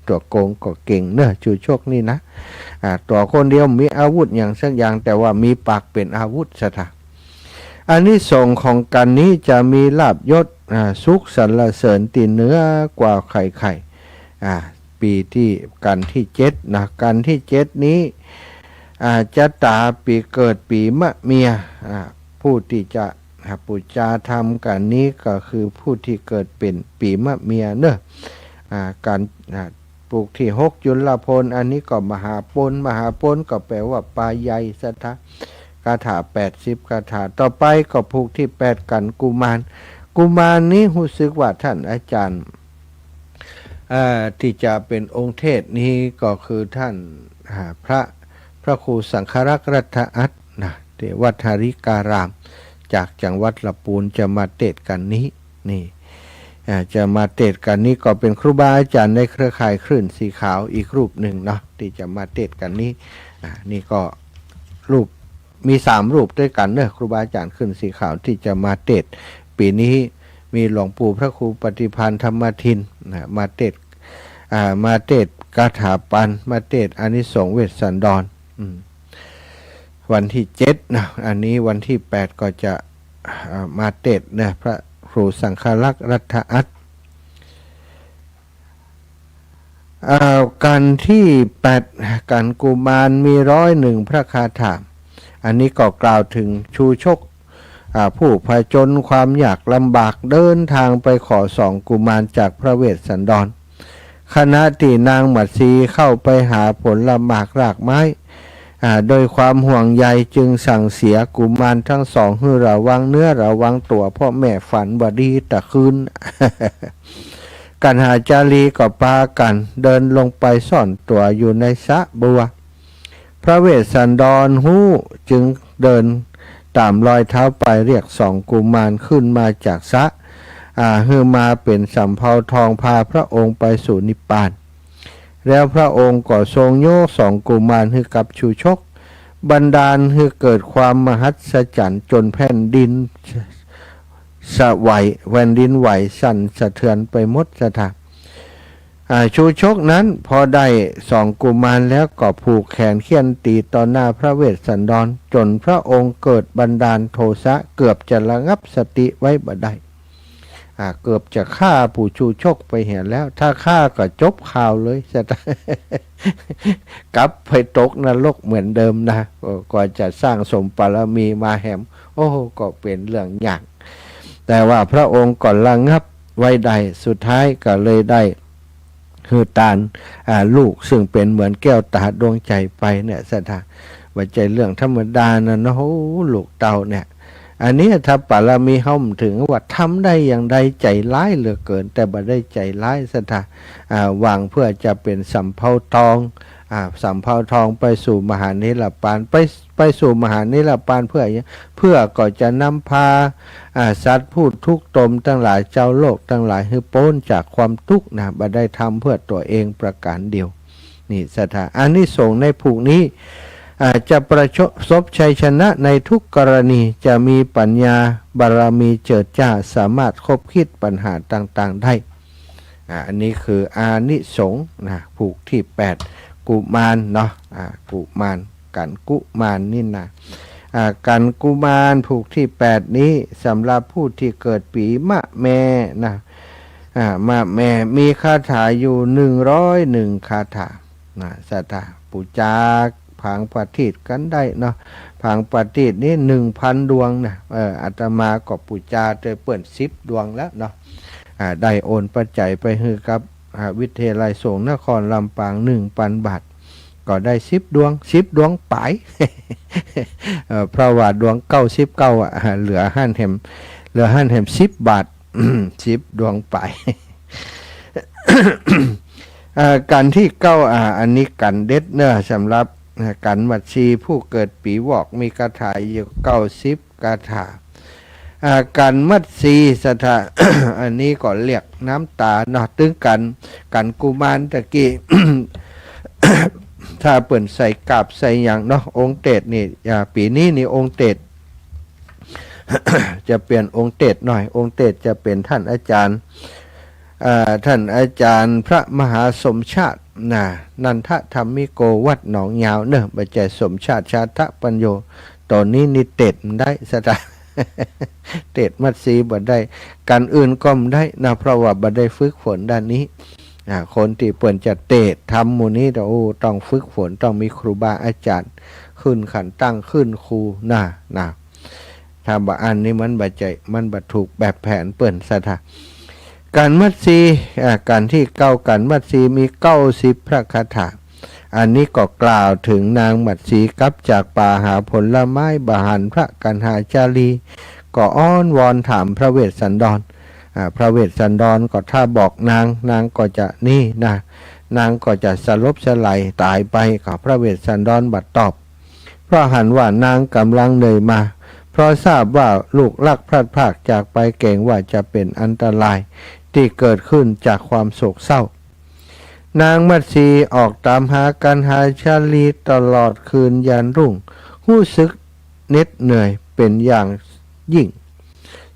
ตัวโกงก็เก่งเนอะชูโชคนี่นะตัวคนเดียวมีอาวุธอย่างสักอย่างแต่ว่ามีปากเป็นอาวุธสตาอันนี้ส่งของกันนี้จะมีลาภยศสุขสรรเสริญตีเนื้อกว่าใครปีที่กันที่7นะกันที่7นี้จะตาปีเกิดปีมะเมียผู้ที่จะปุจจาธรรมกันนี้ก็คือผู้ที่เกิดเป็นปีมะเมียเนอะการปลูกที่6จุลพลอันนี้ก็มหาปนก็แปลว่าปลาใหญ่สัทธะคาถา80คาถาต่อไปก็ปลูกที่8กันกุมารนี้รู้สึกว่าท่านอาจารย์ที่จะเป็นองค์เทศนี้ก็คือท่านพระครูสังฆรักษ์รัตอัตถ์นะที่วัดหาริการามจากจังหวัดลำพูนจะมาเทศกันนี้นี่จะมาเทศกันนี้ก็เป็นครูบาอาจารย์ในเครือข่ายคลื่นสีขาวอีกรูปหนึ่งเนาะที่จะมาเทศกันนี้นี่ก็รูปมี3 รูปด้วยกันเนอะครูบาอาจารย์คลื่นสีขาวที่จะมาเทศปีนี้มีหลวงปู่พระครูปฏิภาณธรรมทินมาเทศคาถาปันมาเทศอานิสงส์เวสสันดรวันที่7นะอันนี้วันที่8ก็จะมาเทศนะพระครูสังฆรักษ์รัตอัตถ์การที่8กันกุมารมี101พระคาถาอันนี้ก็กล่าวถึงชูชกผู้ผจญความยากลำบากเดินทางไปขอ2 กุมารจากพระเวสสันดรขณะที่นางมัตสีเข้าไปหาผลหมากรากไม้โดยความห่วงใยจึงสั่งเสียกุมารทั้ง2ให้ระวังเนื้อระวังตัวพ่อแม่ฝันบดีตะคืน กันหาจารีก็พากันเดินลงไปซ่อนตัวอยู่ในสระบัวพระเวสสันดรหู้จึงเดินตามรอยเท้าไปเรียก2 กุมารขึ้นมาจากสระให้มาเป็นสำเภาทองพาพระองค์ไปสู่นิพพานแล้วพระองค์ก็ทรงโยก2 กุมารให้กับชูชกบันดาลให้เกิดความมหัศจรรย์จนแผ่นดินไหวสั่นสะเทือนไปหมดสถานชูชกนั้นพอได้2 กุมารแล้วก็ผูกแขนเคี่ยนตีต่อหน้าพระเวสสันดรจนพระองค์เกิดบันดาลโทสะเกือบจะระงับสติไว้บ่ได้เกือบจะฆ่าผู้ชูชกไปเห็นแล้วถ้าฆ่าก็จบข่าวเลยกลับไปตกนรกเหมือนเดิมนะก็จะสร้างสมบารมีมาแหมโอ้ก็เป็นเรื่องยากแต่ว่าพระองค์ก็ระงับไว้ได้สุดท้ายก็เลยได้คือตาลลูกซึ่งเป็นเหมือนแก้วตาดวงใจไปเนี่ยสถาว่าใจเรื่องธรรมดานะเนาะลูกเต่าเนี่ย อันนี้ถ้าปารมีเฮาถึงว่าทำได้อย่างใดใจร้ายเหลือเกิน แต่บ่ได้ใจร้ายสถาหวังเพื่อจะเป็นสำเภาทองสำเภาทองไปสู่มหานิรปานไปสู่มหานิรปานเพื่อก็จะนำพาสัตว์ผู้ทุกข์ตมทั้งหลายเจ้าโลกทั้งหลายให้พ้นจากความทุกข์นะบ่ได้ทำเพื่อตัวเองประการเดียวนี่สถาอานิสงส์ในภูนี้จะประสบชัยชนะในทุกกรณีจะมีปัญญาบารมีเจิดจ้าสามารถคบคิดปัญหาต่างๆได้อันนี้คืออานิสงส์นะผูกที่8กุมารเนาะกุมารกันกุมารนี่นะกันกุมารผูกที่8นี้สำหรับผู้ที่เกิดปีมะแม่นะมะแม่มีคาถาอยู่101คาถาสัทธาปูจากผังปฏิทิกันได้เนาะผังปฏิทินี่ 1,000 ดวงนะอาตมาก็ปูจาเตยเปิ่น10 ดวงแล้วเนาะได้โอนปัจจัยไปให้กับวิทยาลัยสงฆ์นครลำปาง 1,000 บาทก็ได้10 ดวง10 ดวงไป เพราะว่าดวง99เหลือห้านแหม10 บาท 10 ดวงไป กันที่9อันนี้กันเด็ดเนอะสำหรับกันมัดชีผู้เกิดปีวอกมีคาถาอยู่90คาถากันมัดชีสถา อันนี้ก็เรียกน้ำตาเนาะตึงกันกุมารตะกี้ ถ้าเปิ่นใส่กาบใส่อย่างเนาะองค์เตดนี่ปีนี้นี่องค์เตด จะเปลี่ยนองค์เตดหน่อยองค์เตดจะเป็นท่านอาจารย์พระมหาสมชาตินันทธรรมิโกวัดหนองยาวเนอะบัจเจสมชาติชาทะปัญโยตอนนี้นี่เตดได้สถา เตดมัดซีบ่ได้กันอื่นก็ไม่ได้นะเพราะว่าบ่ได้ฝึกฝนด้านนี้คนที่เปิ่นจะเตดทำหมู่นี้ต้องฝึกฝนต้องมีครูบาอาจารย์ขึ้นขันตั้งขึ้นครูนะถ้าบ่อันนี้มันบ่ใจมันบ่ถูกแบบแผนเปิ่นสถาการมัดซีการที่9กันมัดซีมี90พระคาถาอันนี้ก็กล่าวถึงนางมัดซีกลับจากป่าหาผลไม้บาหันพระกันหาจารีก็อ้อนวอนถามพระเวสสันดรพระเวสสันดรก็ถ้าบอกนางก็จะนางก็จะสลบสลายตายไปกับพระเวสสันดรบัดตอบเพราะหันว่านางกำลังเหนื่อยมาเพราะทราบว่าลูกลักพลัดพรากจากไปเกรงว่าจะเป็นอันตรายที่เกิดขึ้นจากความโศกเศร้านางมัตสีออกตามหากันหาชาลีตลอดคืนยันรุ่งรู้สึกเหน็ดเหนื่อยเป็นอย่างยิ่ง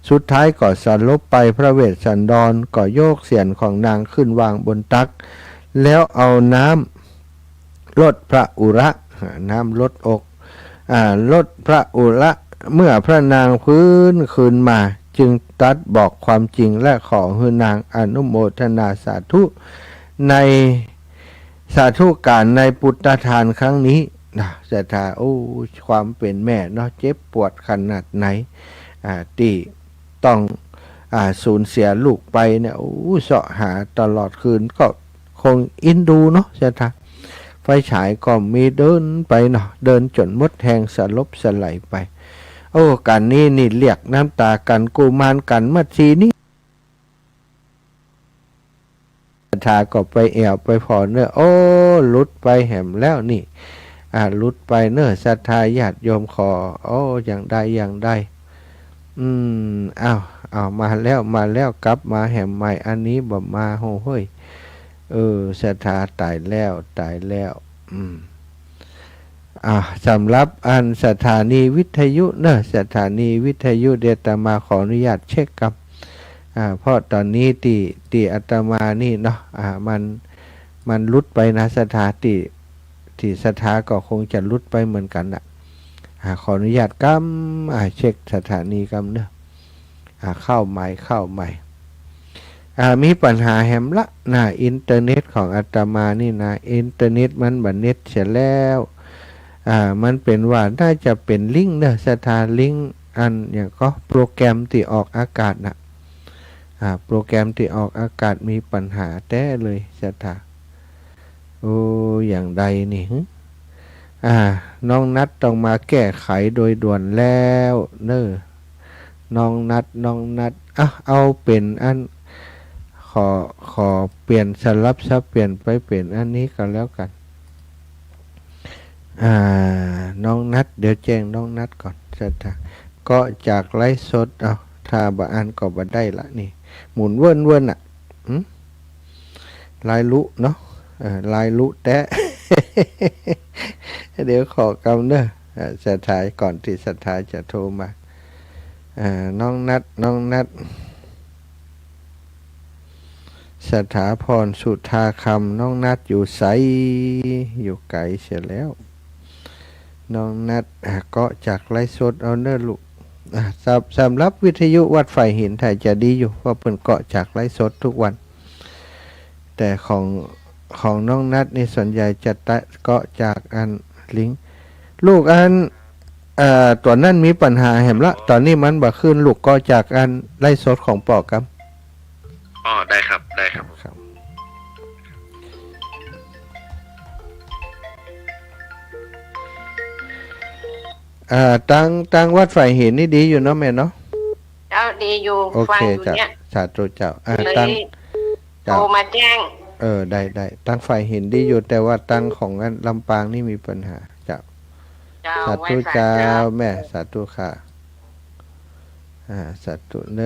สุดท้ายก็สลบไปพระเวสสันดรก็โยกเสียนของนางขึ้นวางบนตักแล้วเอาน้ำลดพระอุระน้ำลดอกลดพระอุระเมื่อพระนางฟื้นคืนมาจึงตรัสบอกความจริงและขอให้นางอนุโมทนาสาธุในสาธุการในปุตตทานครั้งนี้สถาความเป็นแม่เนาะเจ็บปวดขนาดไหนที่ต้องสูญเสียลูกไปเนี่ยเสาะหาตลอดคืนก็คงอินดูเนาะสถาไฟฉายก็มีเดินไปเนาะเดินจนมดแหงสลบสลายไปกันนี้นี่เรียกน้ำตากันกุมารกันมัดชีนี่ทาก็ไปแอวไปพอเนอลุดไปแหมแล้วนี่ลุดไปเนอศรัทธาญาติโยมขออย่างใดเอามาแล้วกลับมาแหมใหม่อันนี้บ่มาโห้ยศรัทธาตายแล้วสำหรับอันสถานีวิทยุสถานีวิทยุเดตมาขออนุญาตเช็คกับเพราะตอนนี้ที่อาตมานี่เนาะมันลุดไปนะสถาที่สถาก็คงจะลุดไปเหมือนกันขออนุญาตเช็คสถานีเนอะเข้าใหม่มีปัญหาแหมละอินเทอร์เน็ตของอาตมานี่อินเทอร์เน็ตมันบัดเน็ตเสร็จแล้วมันเป็นว่าน่าจะเป็นลิงก์สถานลิงก์อันอย่างก็โปรแกรมที่ออกอากาศโปรแกรมที่ออกอากาศมีปัญหาแท้เลยสถานอย่างใดนี่น้องนัดต้องมาแก้ไขโดยด่วนแล้ว น้องนัดอ่ะเอาเป็นอันขอขอเปลี่ยนสลับซับเปลี่ยนไปเป็นอันนี้ก็แล้วกันน้องนัดเดี๋ยวแจ้งน้องนัดก่อนจะทาก็จากไลฟ์สดเอาถ้าบ่อ่านก็บ่ได้ละนี่หมุนเวินอ่ะลายลุเนาะลายลุแตะ เดี๋ยวขอกำเด้อสถายก่อนที่สถายจะโทรมาน้องนัดสถาพรสุธาคำน้องนัดอยู่ไสอยู่ไกลเสียแล้วน้องนัดก็จากไลฟ์สดเอาเนอลูกสำหรับวิทยุวัดไฟหินถ่ายจะดีอยู่เพราะเพิ่นเกาะจากไลฟ์สดทุกวันแต่ของน้องนัดนี่ส่วนใหญ่จะเกาะจากอันลิงก์ลูกอันตัวนั้นมีปัญหาแหมละตอนนี้มันบ่ขึ้นลูกก็จากอันไล่สดของปอกครับอ๋อได้ครับตั้งวัดไฟเห็นนี่ดีอยู่เนาะแม่เนาะเจ้าดีอยู่โอเคจ้ะสาธุเจ้าตั้งโทรมาแจ้งได้ตั้งไฟเห็นดีอยู่แต่ว่าตั้งของอันลำปางนี่มีปัญหาเจ้าสาธุเจ้าแม่สาธุค่ะสาธุเน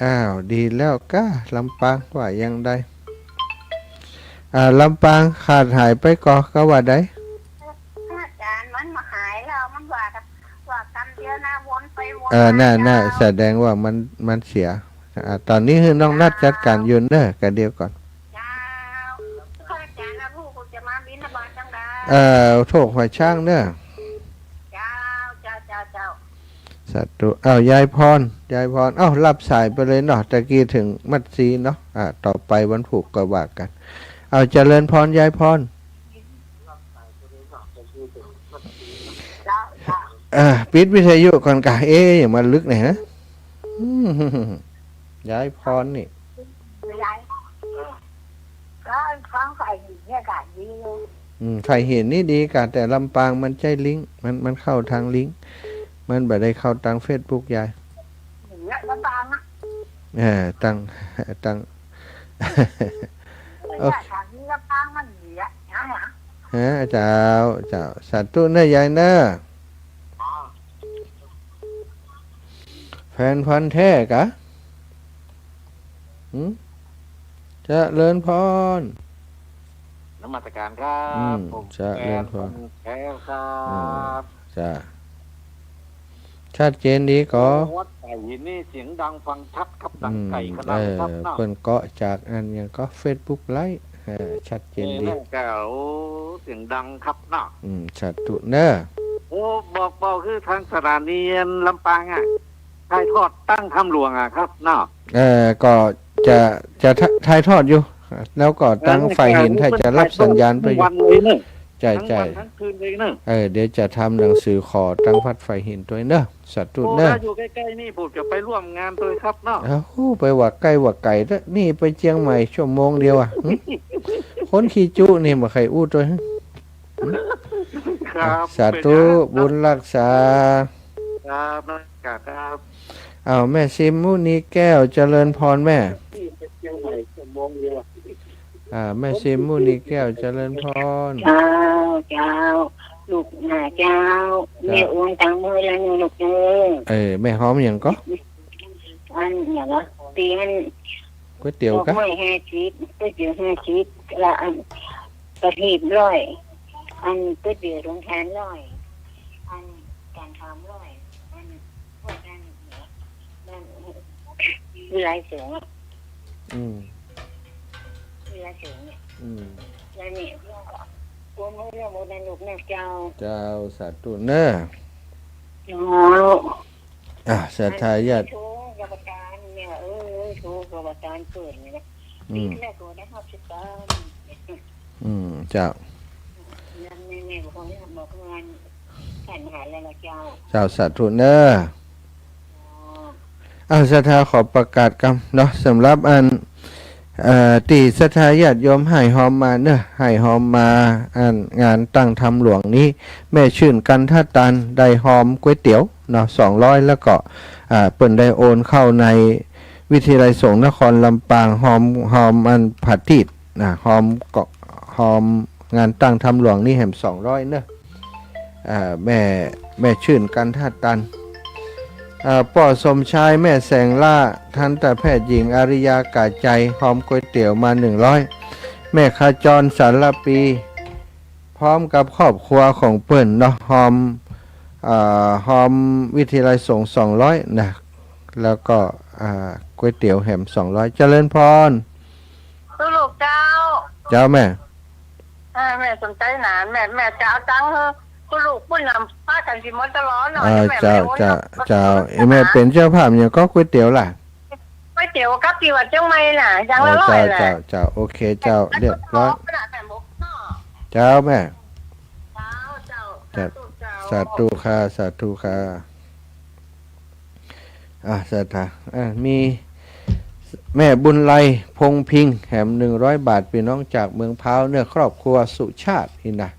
อดีแล้วก้าลำปางว่ายังได้ลำปางขาดหายไปก็ว่าได้อาจารย์มันมาหายแล้วมันว่ากำเดียวนะวนไปวนน่าแสดงว่ามันเสียตอนนี้คือน้องนัดจัดการยืนเนอกันเดียวก่อนอาจารย์นะผู้จะมาบิณฑบาตจังได้โถกหอยช่างเนอเจ้าสาธุยายพรรับสายไปเลยเนาะตะกี้ถึงมัดซีเนาะต่อไปวันผูกก็ว่ากันเจริญพรยายพรปิดวิทยุก่อนกะอย่ามาลึกหน่อยนะยายพรนี่ก็ฟังไฟเห็นเนี่ยกะดีไฟเห็นนี่ดีกะแต่ลำปางมันใช้ลิงก์มันเข้าทางลิงก์มันแบบได้เข้าทาง Facebook ยายลำปางนะตั้งทางนี้ลำปางมันดีอ่ะเจ้าสาธุเนยายเนอแฟนพันธุ์แท้กะจะเลินพรนมัสการครับจะเลินพรแก้วครับจ้าชัดเจนดีก็วัดไก่นี่เสียงดังฟังชัดครับดังไก่ขนาดครับเพิ่นเกาะจากอันยังก็ Facebook ไลฟ์ชัดเจนดีแก้วเสียงดังครับเนาะชัดตุเนอบอกคือทางสถานีลำปางถ่ายทอดตั้งทำหลวงครับเนาะก็จะถ่ายทอดอยู่แล้วก็ตั้งไฟหินถ้าจะรับสัญญาณไปอยู่ใช่ทั้งคืนเลยเนอะเดี๋ยวจะทำหนังสือขอตั้งพัดไฟหินตัวเนอะสัตว์ตุเนอะอยู่ใกล้ๆนี่ผมจะไปร่วมงานตัวครับเนาะไปว่าใกล้ว่าไก่แล้วนี่ไปเชียงใหม่ชั่วโมงเดียวคนขี่จุนี่มาใครอู้ตัวสาธุบุญรักษาครับครับแม่ซิมมุนีแก้วเจริญพรแม่แม่ซิมมุนีแก้วเจริญพรเจ้าลูกเจ้าแม่อ้วนตังมือแล้วลูกแม่หอมอย่างก็อันอย่างว่าเตียนก๋วยเตี๋ยวก็ไม่5 ชิ้นก๋วยเตี๋ยว5 ชิ้นละอันกระถิ่น100อันก๋วยเตี๋ยวโรงทาน100อันการทำ100อันพวกนั้นวิไลเสียงวิไลเสียงเนี่ยแล้วนี่กลัวมือเรื่องโมเดลลูกแม่เจ้าสาธุเนอะสาธายาติโชว์กรรมการเนี่ยโชว์กรรมการเกิดเนี่ยปีแรกตัวได้50 ตันเจ้าแม่บอกว่าบอกงานแข่งขันอะไรเจ้าสาธุเนอะสาธาขอประกาศกรรมเนาะสำหรับอัน ตีสถาญาติโยมให้หอมมาเนอะให้หอมมาอันงานตั้งทำหลวงนี้ แม่ชื่นกันท่าตันได้หอมก๋วยเตี๋ยวเนาะ200แล้วก็เปิ่นได้โอนเข้าในวิทยาลัยสงฆ์นครลำปางหอมอันผัดติดหอมเกาะหอมงานตั้งทำหลวงนี่แหม200เนอะแม่ชื่นกันท่าตันป่อสมชายแม่แสงล่าทันตแพทย์หญิงอาริยากาใจหอมก๋วยเตี๋ยวมา100แม่ขจรสารปี พร้อมกับครอบครัวของเปิ้นเนาะหอมวิทยาลัยสงฆ์200นะแล้วก็ก๋วยเตี๋ยวแหม200เจริญพร ลูกเจ้า เจ้าแม่ แม่สนใจหนานแม่จะเอาตังค์คุณลูกปุ้นนำป้ากันสิมดตลอดหน่อยแม่ เจ้าแม่เป็นเจ้าภาพอย่างก็ก๋วยเตี๋ยวล่ะ ก๋วยเตี๋ยวกับที่วัดเชียงใหม่น่ะยังละร้อยแหละ เจ้าโอเคเจ้าเรียบร้อยเจ้าแม่สาธุค่ะสาธุค่ะสาธุมีแม่บุญไลพงพิงแหม100 บาทพี่น้องจากเมืองพร้าวเนื้อครอบครัวสุชาตินี่นะ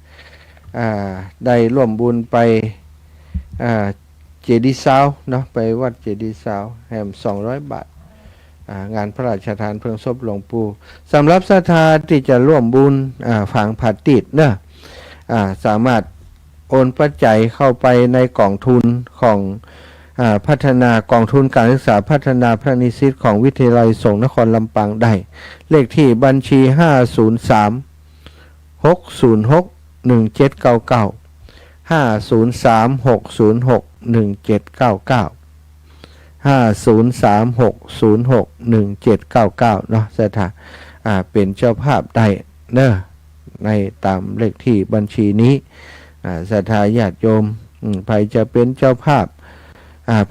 ได้ร่วมบุญไปเจดีย์ซาวเนาะไปวัดเจดีย์ซาวแหม200 บาทงานพระราชทานเพลิงศพหลวงปู่สำหรับศรัทธาที่จะร่วมบุญฝังผัดติดเนอะสามารถโอนปัจจัยเข้าไปในกองทุนของพัฒนากองทุนการศึกษาพัฒนาพระนิสิตของวิทยาลัยสงฆ์นครลำปางได้เลขที่บัญชี503 606 1799 503 606 1799 503 606 1799เนาะสถาเป็นเจ้าภาพได้เนอะในตามเลขที่บัญชีนี้ศรัทธาญาติโยมใครจะเป็นเจ้าภาพ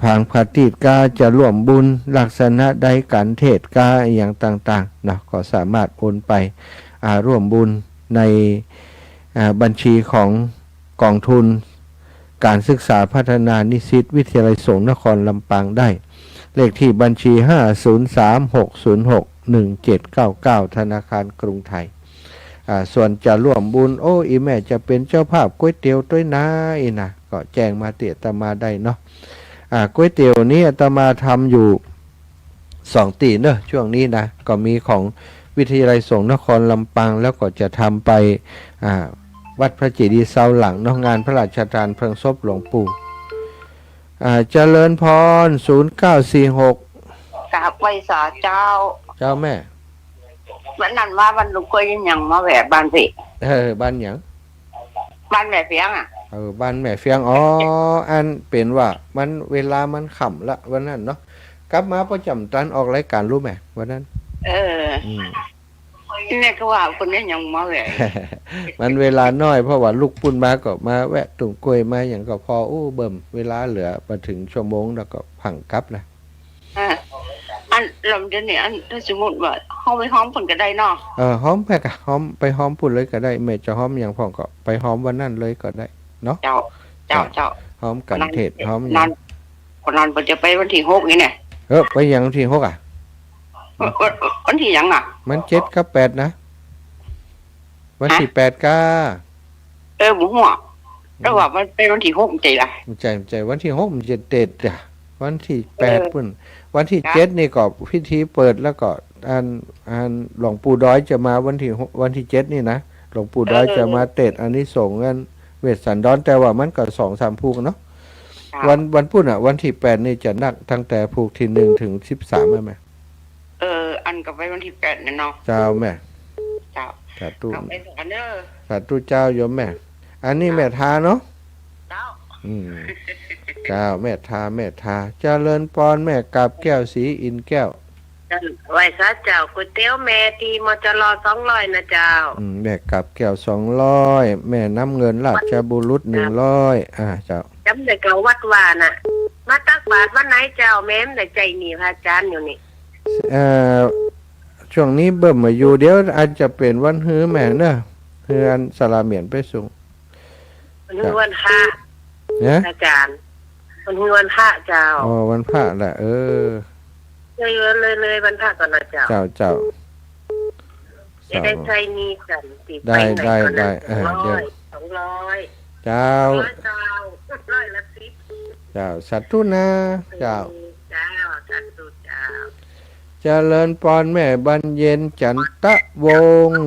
ผางผัดติดกาจะร่วมบุญลักษณะใดการเทศกาอย่างต่างๆเนาะก็สามารถโอนไปร่วมบุญในบัญชีของกองทุนการศึกษาพัฒนานิสิตวิทยาลัยสงฆ์นครลำปางได้เลขที่บัญชี503 606 1799ธนาคารกรุงไทยส่วนจะร่วมบุญอีแม่จะเป็นเจ้าภาพก๋วยเตี๋ยวด้วยนะก็แจ้งมาเตียตมาได้เนาะก๋วยเตี๋ยวนี้อาตมาทำอยู่2 ตีเนอะช่วงนี้นะก็มีของวิทยาลัยสงฆ์นครลำปางแล้วก็จะทำไปวัดพระเจดีย์เสาหลังนอกงานพระราชทานเพลิงศพหลวงปู่เจริญพร0946กราบไหว้สาเจ้าแม่วันนั้นว่าวันลุงก็ยังมาแหวกบ้านสิบ้านหยังบ้านแม่เฟียงบ้านแม่เฟียงอันเป็นว่ามันเวลามันค่ำละวันนั้นเนาะกลับมาประจำตันออกรายการรู้ไหมวันนั้นเนี่ยก็ว่าคนนี้ยังมาแหวก มันเวลาน้อยเพราะว่าลูกปุ่นมาก็มาแวะตุ่มกล้วยมาอย่างก็พอเบิ่มเวลาเหลือมาถึงชั่วโมงแล้วก็ผังกลับนะอันลำเดือนนี้อันถ้าสมมติว่าห้องไปห้อมผลก็ได้เนาะหอมแพกอะหอมไปหอมปุ่นเลยก็ได้ไม่จะหอมอย่างพ่อก็ไปหอมวันนั้นเลยก็ได้เนาะเจ้าหอมกันเทศหอมนั้นคนนั้นจะไปวันที่6นี่เนี่ยไปอย่างวันที่6วันที่ยังมัน7กับ8นะวันที่8ก็หมูหัวแล้วว่ามันเป็นวันที่6ใจล่ะใจวันที่6มันจะเด็ดจ้ะวันที่8ปุ่นวันที่7นี่ก็พิธีเปิดแล้วก็อันหลวงปู่ด้อยจะมาวันที่7นี่นะหลวงปู่ด้อยจะมาเตดอานิสงส์กันเวสสันดรแต่ว่ามันก็ 2-3 ภูกเนาะวันพุธวันที่8นี่จะนักตั้งแต่ภูกที่1ถึง13มั้ยอันก็ไปวันที่8นี่เนาะเจ้าแม่เจ้าสาธุสาธุเจ้าโยมแม่อันนี้แม่ทาเนาะเจ้าเจ้าแม่ทาเจริญพรแม่กาบแก้วสีอินแก้วไหว้ซะเจ้าก๋วยเตี๋ยวแม่ตีมจร200นะเจ้าแม่กาบแก้ว200แม่น้ำเงินราชบุรุษ100เจ้าจำได้ก็วัดว่าน่ะมาตักบาตรวันไหนเจ้าแม่ได้ใจนี่พระอาจารย์อยู่นี่ช่วงนี้เบิ่มมาอยู่เดี๋ยวอาจจะเป็นวันฮื้อแม่เนอะฮื้ออันสลาเมียนไปส่งฮื้อวันพระอาจารย์วันฮื้อวันพระเจ้าวันพระแหละเลยวันพระก่อนนะเจ้า จะได้ใช้หนี้กันติด ได้ได้ได้เดี๋ยว 200 เจ้า 100เจ้า100ละ10 เจ้าสัตว์ทุนาเจ้า เจ้าจันตุเจ้า เจริญพรแม่บรรเย็นจันตะวงศ์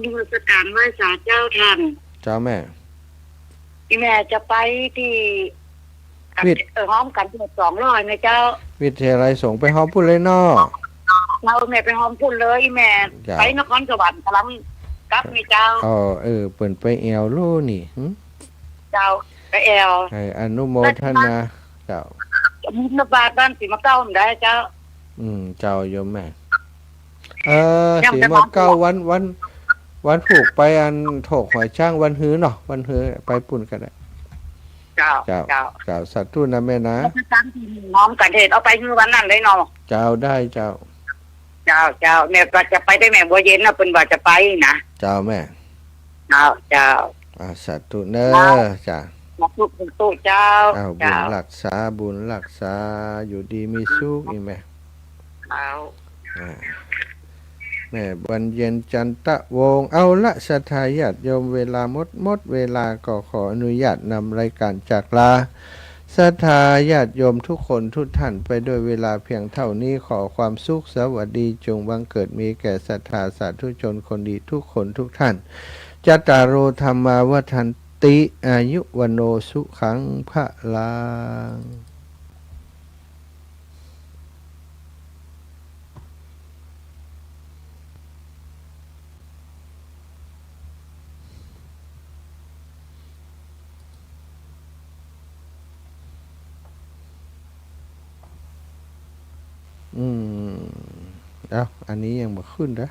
ดูสการไหว้ศาลเจ้าท่าน เจ้าแม่ พี่แม่จะไปที่ห้อมกันที่200ไหมเจ้า วิทยาลัยสงฆ์ไปหอมพูดเลยเนอ เราแม่ไปห้อมพุ่นเลยแม่ จ้า ไปนครสวรรค์กำลังกลับมีเจ้า เปิ่นไปแอวโลนี่หึ เจ้าไปแอล ให้อนุโมทนาเจ้า มุนบาทบ้านสีมะเก้าผมได้เจ้า เจ้าโยมแม่ ยัง สี จะ มา บอก เก้าวันผูกไปอันโถกหอยช่างวันฮื้อเนาะวันฮื้อไปปุ่นกันได้ เจ้า เจ้า เจ้า เจ้าสัตว์ทุนะแม่นะ แล้วก็ตั้งที่ห้อมกันเทศเอาไปคือวันนั้นเลยเนาะ เจ้าได้เจ้า เจ้าแม่ก็จะไปได้แม่บัวเย็นนะเป็นว่าจะไปนะ เจ้าแม่ เจ้า สัตว์ทุเนอจ้า มาพูดถึงตู้เจ้า บุญ เจ้า รักษาบุญรักษาอยู่ดีมีสุขนี่แม่ เจ้า แม่บรรเย็นจันตะวงศ์เอาละศรัทธาญาติโยมเวลาหมดเวลาก็ขออนุญาตนำรายการจากลาศรัทธาญาติโยมทุกคนทุกท่านไปด้วยเวลาเพียงเท่านี้ขอความสุขสวัสดีจงบังเกิดมีแก่ศรัทธาสาธุชนคนดีทุกคนทุกท่านจัตตารโอธรรมาวัฏันติอายุวโนสุขังพระลังอันนี้ยังมาขึ้นนะ